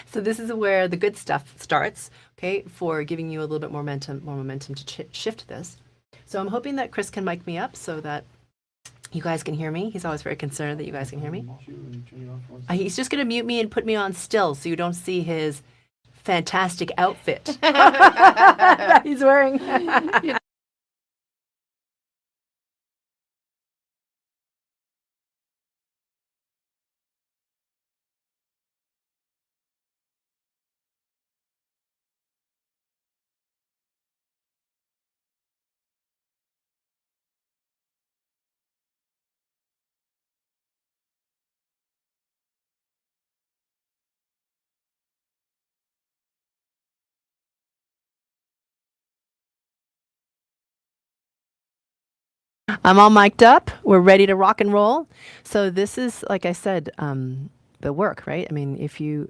So this is where the good stuff starts, okay, for giving you a little bit more momentum to shift this. So I'm hoping that Chris can mic me up so that you guys can hear me. He's always very concerned that you guys can hear me. He's just going to mute me and put me on still so you don't see his fantastic outfit that he's wearing. I'm all mic'd up. We're ready to rock and roll. So this is, like I said, the work, right? I mean, if you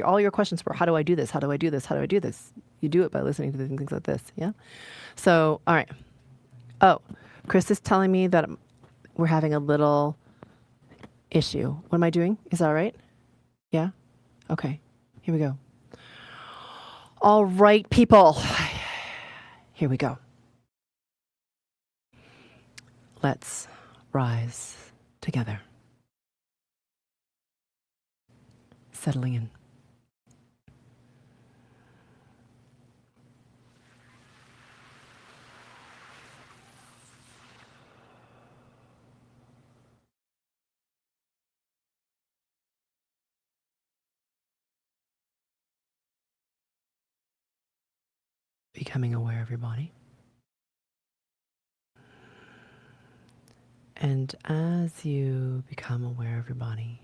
all your questions were, how do I do this? How do I do this? How do I do this? You do it by listening to things like this, yeah? So, all right. Oh, Chris is telling me that we're having a little issue. What am I doing? Is that all right? Yeah? Okay. Here we go. All right, people. Here we go. Let's rise together. Settling in. Becoming aware of your body. And as you become aware of your body,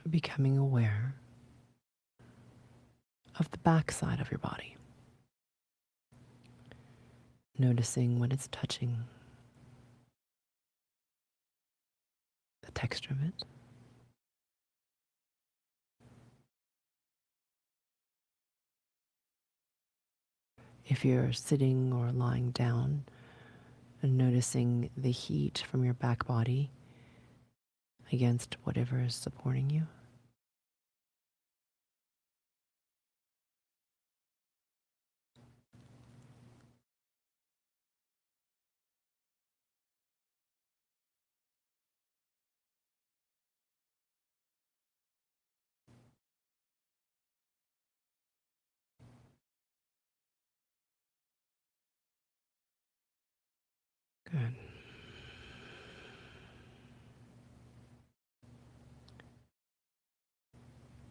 becoming aware of the backside of your body. Noticing what it's touching, the texture of it. If you're sitting or lying down, and noticing the heat from your back body against whatever is supporting you. Good.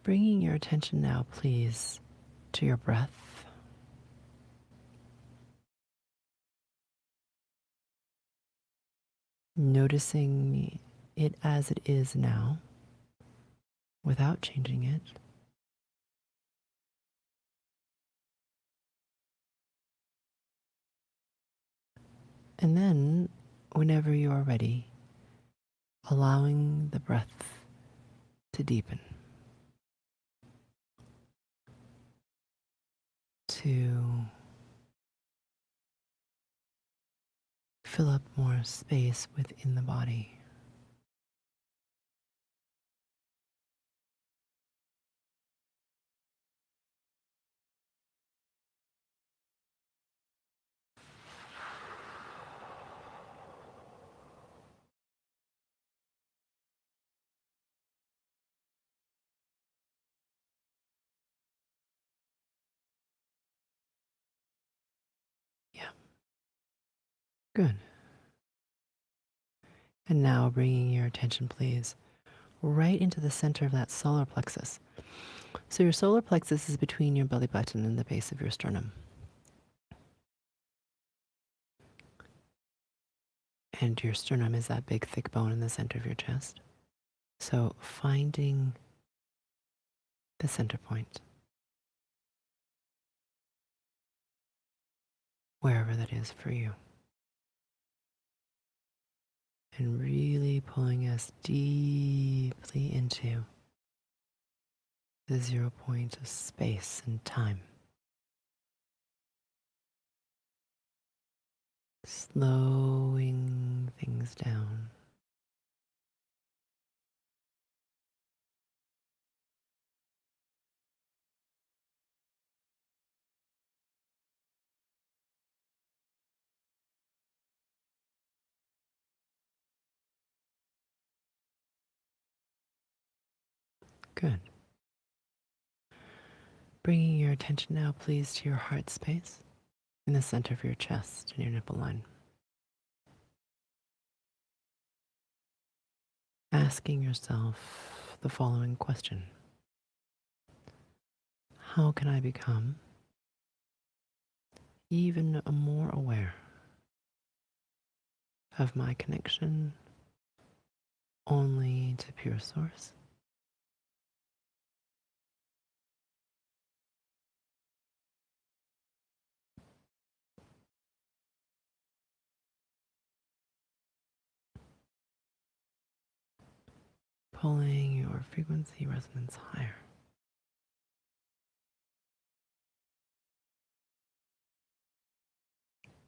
Bringing your attention now, please, to your breath. Noticing it as it is now, without changing it. And then, whenever you are ready, allowing the breath to deepen. To fill up more space within the body. Yeah. Good. And now bringing your attention, please, right into the center of that solar plexus. So your solar plexus is between your belly button and the base of your sternum. And your sternum is that big, thick bone in the center of your chest. So finding the center point, wherever that is for you. And really pulling us deeply into the 0 point of space and time. Slowing things down. Good. Bringing your attention now, please, to your heart space in the center of your chest and your nipple line. Asking yourself the following question. How can I become even more aware of my connection only to pure source? Pulling your frequency resonance higher.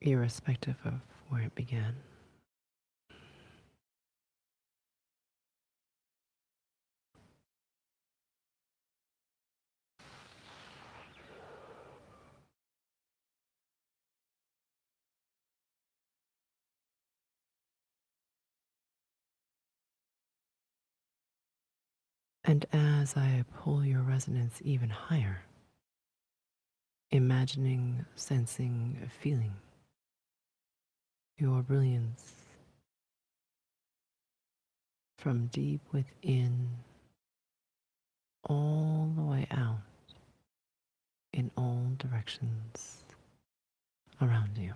Irrespective of where it began. And as I pull your resonance even higher, imagining, sensing, feeling your brilliance from deep within all the way out in all directions around you.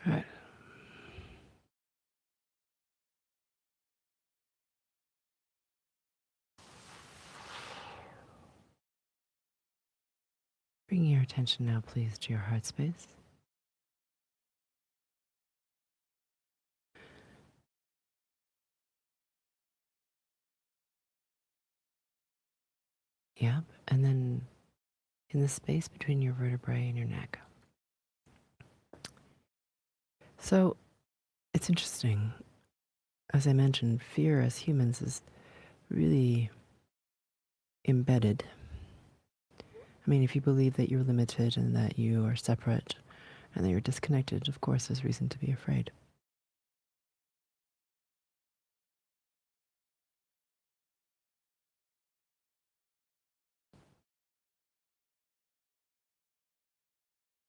Good. Bring your attention now, please, to your heart space. Yep. And then in the space between your vertebrae and your neck. So it's interesting. As I mentioned, fear as humans is really embedded. I mean, if you believe that you're limited and that you are separate and that you're disconnected, of course, there's reason to be afraid.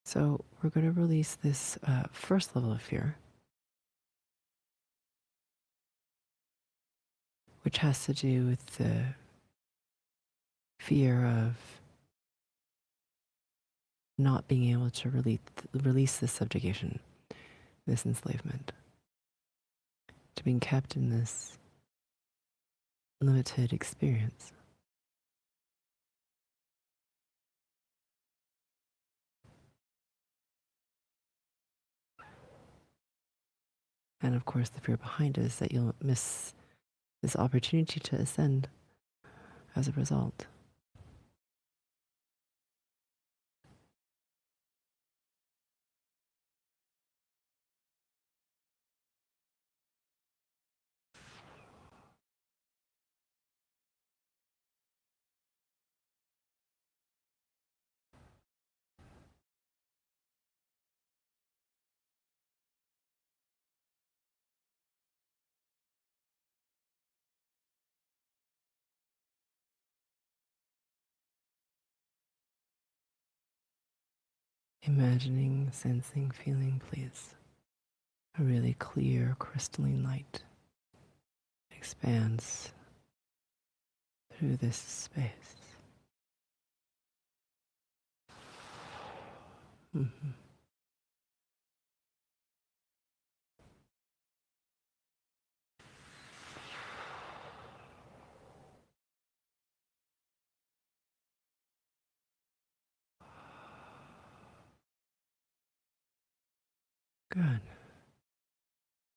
So we're going to release this first level of fear, which has to do with the fear of not being able to release this subjugation, this enslavement, to being kept in this limited experience. And of course, the fear behind it is that you'll miss this opportunity to ascend as a result. Imagining, sensing, feeling, please. A really clear, crystalline light expands through this space. Mm-hmm. Good.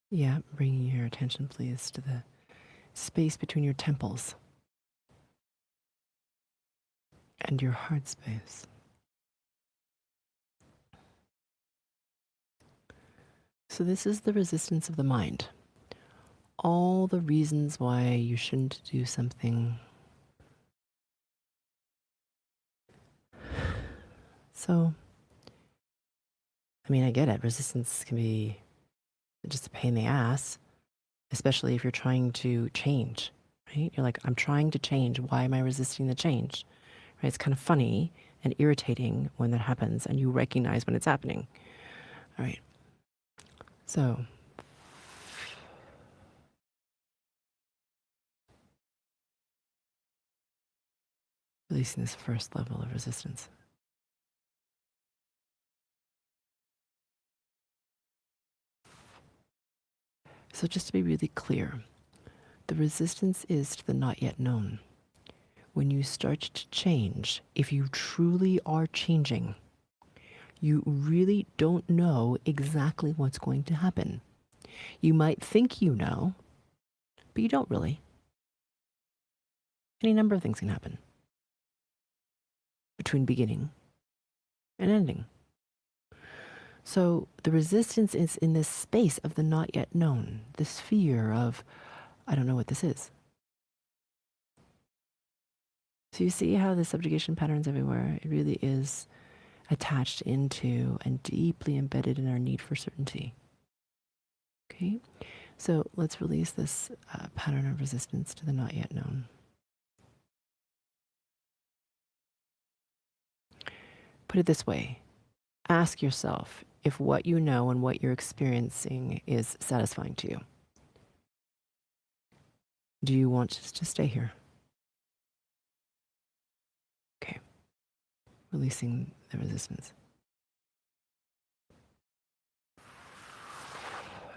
Yeah, bringing your attention, please, to the space between your temples and your heart space. So this is the resistance of the mind. All the reasons why you shouldn't do something. So, I mean, I get it. Resistance can be just a pain in the ass, especially if you're trying to change, right? You're like, I'm trying to change. Why am I resisting the change? Right? It's kind of funny and irritating when that happens and you recognize when it's happening. All right. So, releasing this first level of resistance. So just to be really clear, the resistance is to the not yet known. When you start to change, if you truly are changing, you really don't know exactly what's going to happen. You might think you know, but you don't really. Any number of things can happen between beginning and ending. So the resistance is in this space of the not yet known, this fear of, I don't know what this is. So you see how the subjugation patterns everywhere, it really is attached into and deeply embedded in our need for certainty. Okay, so let's release this pattern of resistance to the not yet known. Put it this way. Ask yourself if what you know and what you're experiencing is satisfying to you. Do you want to stay here? Okay. Releasing the resistance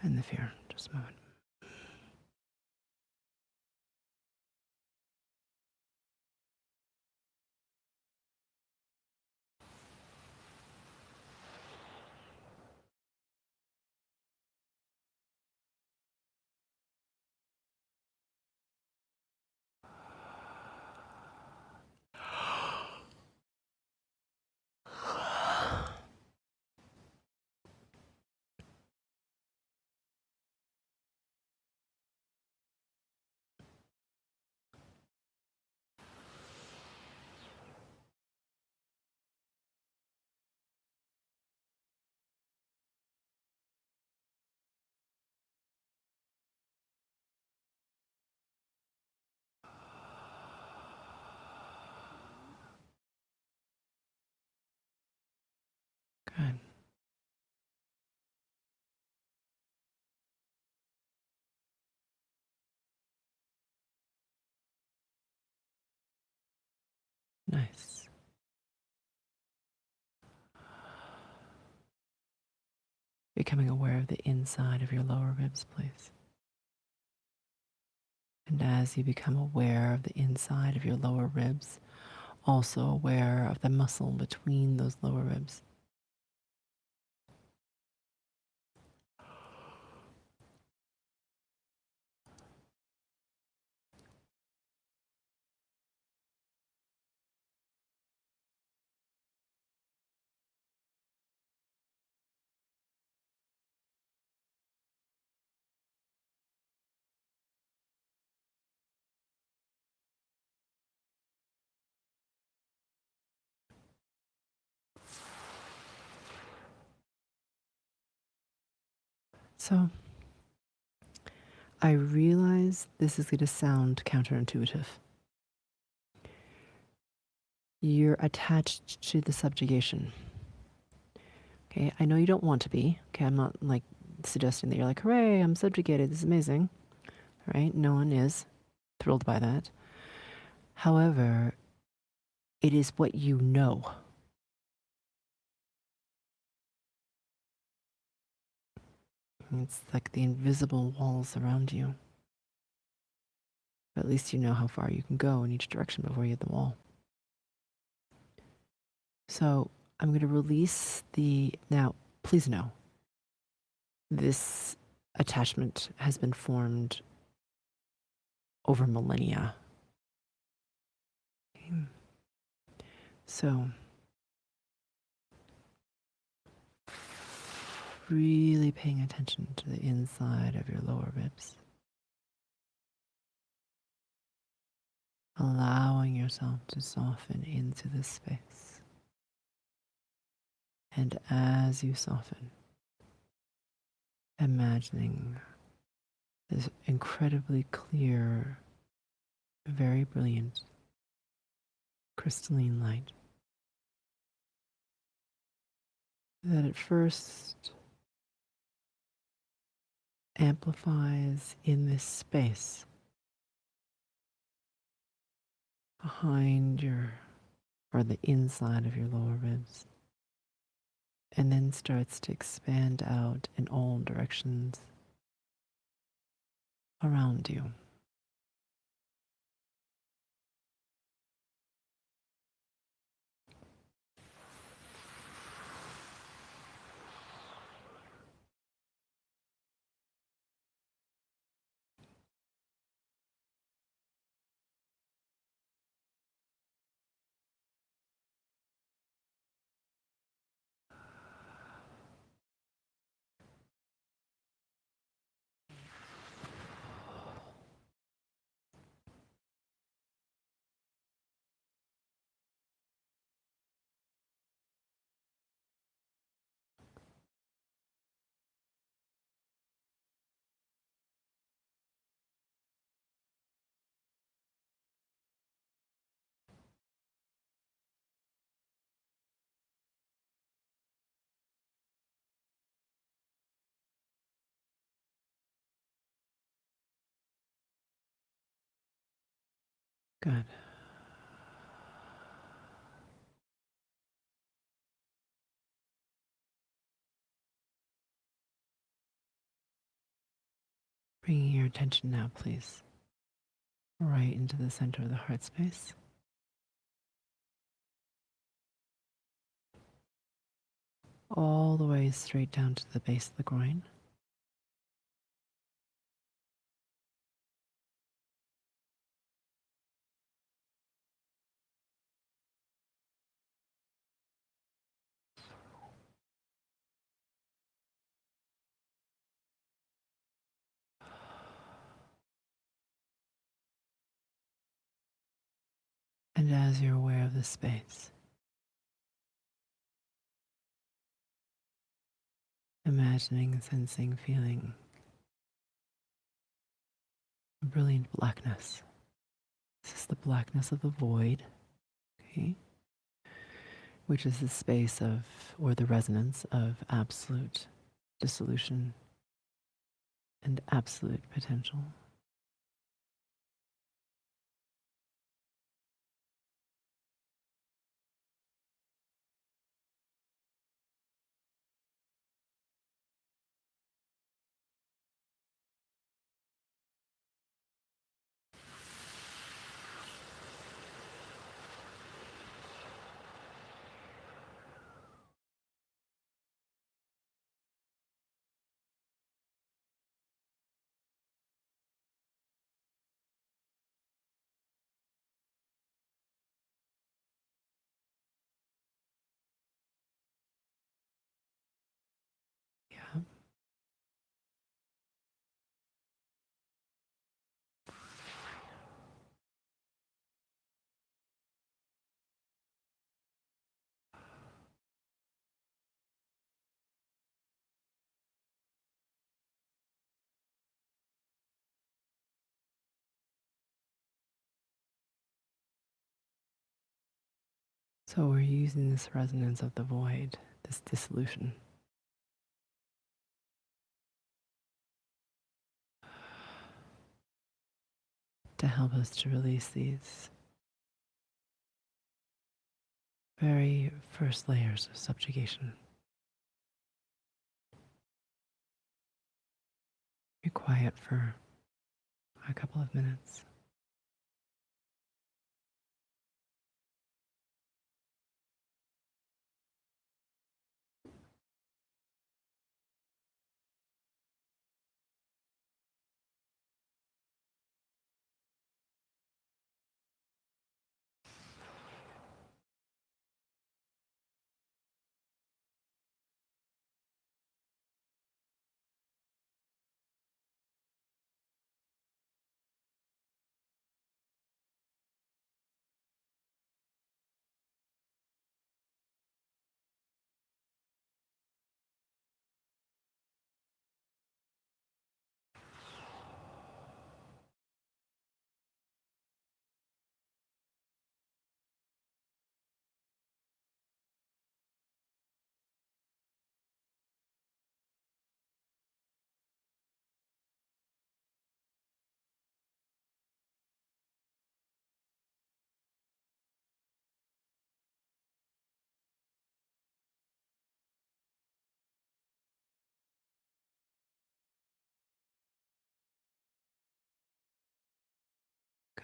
and the fear. Just a moment. Good. Nice. Becoming aware of the inside of your lower ribs, please. And as you become aware of the inside of your lower ribs, also aware of the muscle between those lower ribs. So, I realize this is going to sound counterintuitive. You're attached to the subjugation. Okay, I know you don't want to be. Okay, I'm not like suggesting that you're like, hooray, I'm subjugated, this is amazing. Right? No one is thrilled by that. However, it is what you know. It's like the invisible walls around you. But at least you know how far you can go in each direction before you hit the wall. So I'm going to release the, now please know, this attachment has been formed over millennia. Okay. So really paying attention to the inside of your lower ribs. Allowing yourself to soften into this space. And as you soften, imagining this incredibly clear, very brilliant, crystalline light that at first amplifies in this space behind your, or the inside of your lower ribs, and then starts to expand out in all directions around you. Good. Bringing your attention now, please, right into the center of the heart space. All the way straight down to the base of the groin. And as you're aware of the space, imagining, sensing, feeling a brilliant blackness. This is the blackness of the void, okay? Which is the space of, or the resonance of absolute dissolution and absolute potential. Yeah. So we're using this resonance of the void, this dissolution, to help us to release these very first layers of subjugation. Be quiet for a couple of minutes.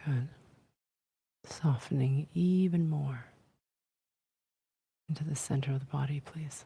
Good. Softening even more into the center of the body, please.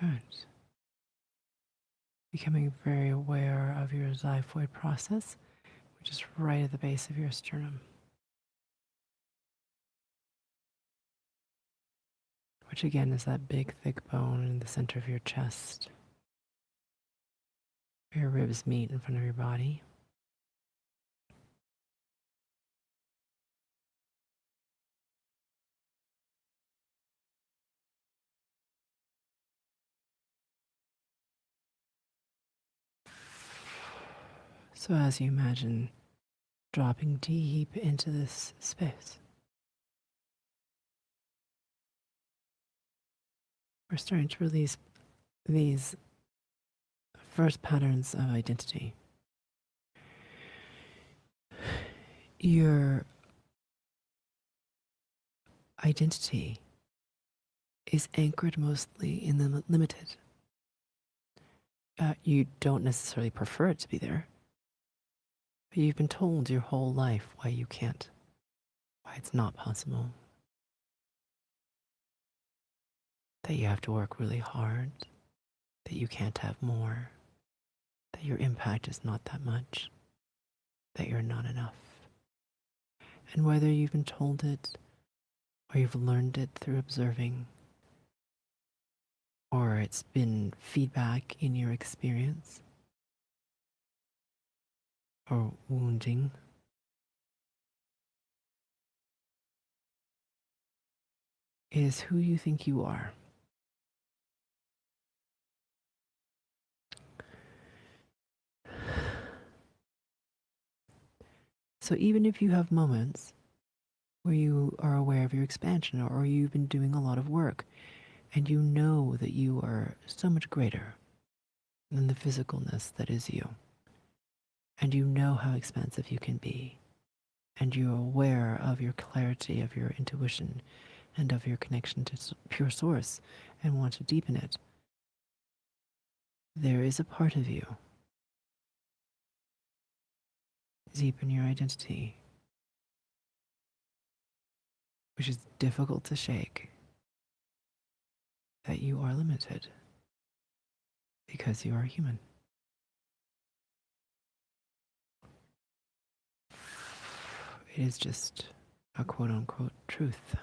Good. Becoming very aware of your xiphoid process, which is right at the base of your sternum, which again is that big, thick bone in the center of your chest, where your ribs meet in front of your body. So as you imagine dropping deep into this space, we're starting to release these first patterns of identity. Your identity is anchored mostly in the limited. You don't necessarily prefer it to be there, but you've been told your whole life why you can't, why it's not possible, that you have to work really hard, that you can't have more, that your impact is not that much, that you're not enough. And whether you've been told it or you've learned it through observing, or it's been feedback in your experience, or wounding, it is who you think you are. So even if you have moments where you are aware of your expansion, or you've been doing a lot of work and you know that you are so much greater than the physicalness that is you, and you know how expansive you can be, and you're aware of your clarity, of your intuition, and of your connection to pure source, and want to deepen it, there is a part of you deep in your identity which is difficult to shake, that you are limited because you are human. It is just a quote-unquote truth.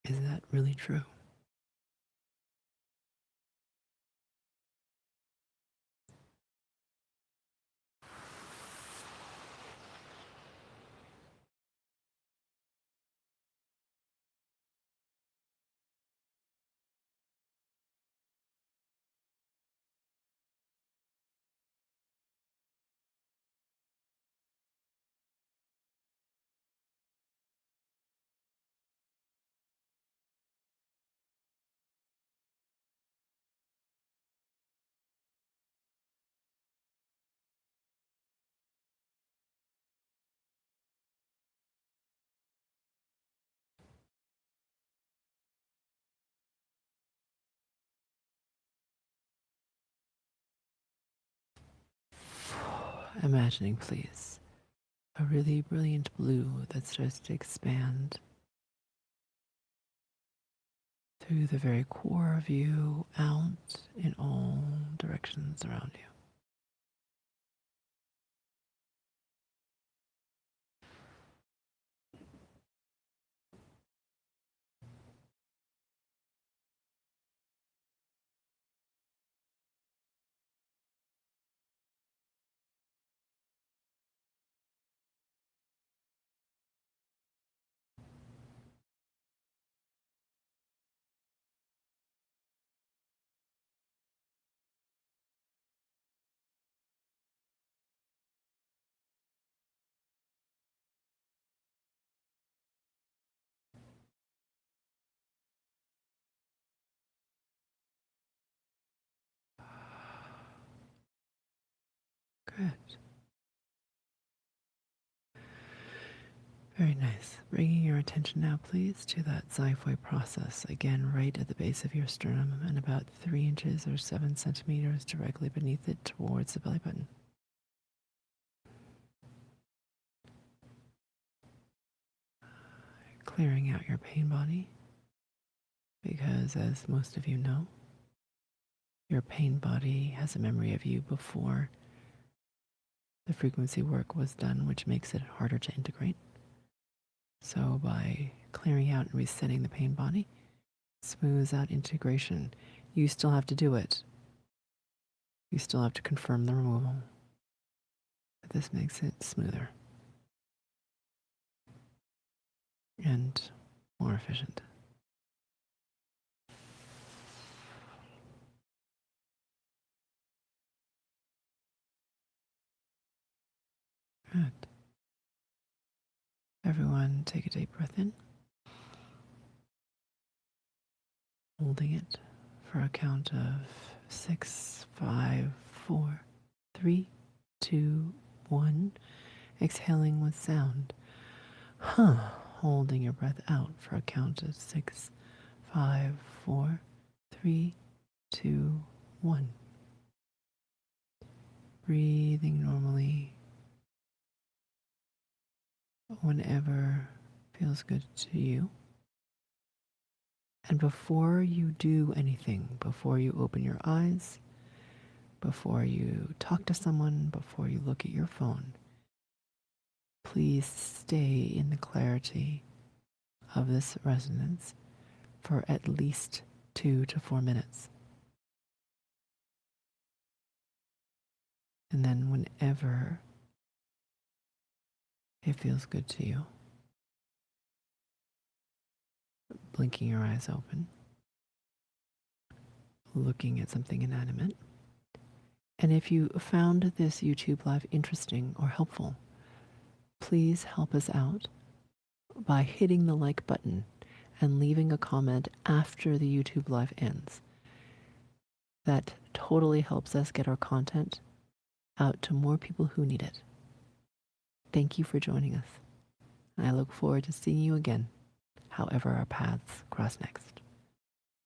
Is that really true? Imagining, please, a really brilliant blue that starts to expand through the very core of you, out in all directions around you. Good. Very nice. Bringing your attention now, please, to that xiphoid process. Again, right at the base of your sternum and about 3 inches or 7 centimeters directly beneath it towards the belly button. Clearing out your pain body, because as most of you know, your pain body has a memory of you before the frequency work was done, which makes it harder to integrate. So by clearing out and resetting the pain body, smooths out integration. You still have to do it. You still have to confirm the removal. But this makes it smoother and more efficient. Good. Everyone take a deep breath in. Holding it for a count of 6, 5, 4, 3, 2, 1. Exhaling with sound. Holding your breath out for a count of 6, 5, 4, 3, 2, 1. Breathing normally whenever feels good to you. And before you do anything, before you open your eyes, before you talk to someone, before you look at your phone, please stay in the clarity of this resonance for at least 2 to 4 minutes. And then whenever it feels good to you, blinking your eyes open, looking at something inanimate. And if you found this YouTube Live interesting or helpful, please help us out by hitting the like button and leaving a comment after the YouTube Live ends. That totally helps us get our content out to more people who need it. Thank you for joining us. I look forward to seeing you again, however our paths cross next.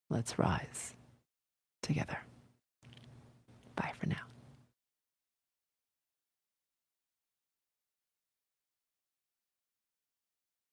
Let's rise together.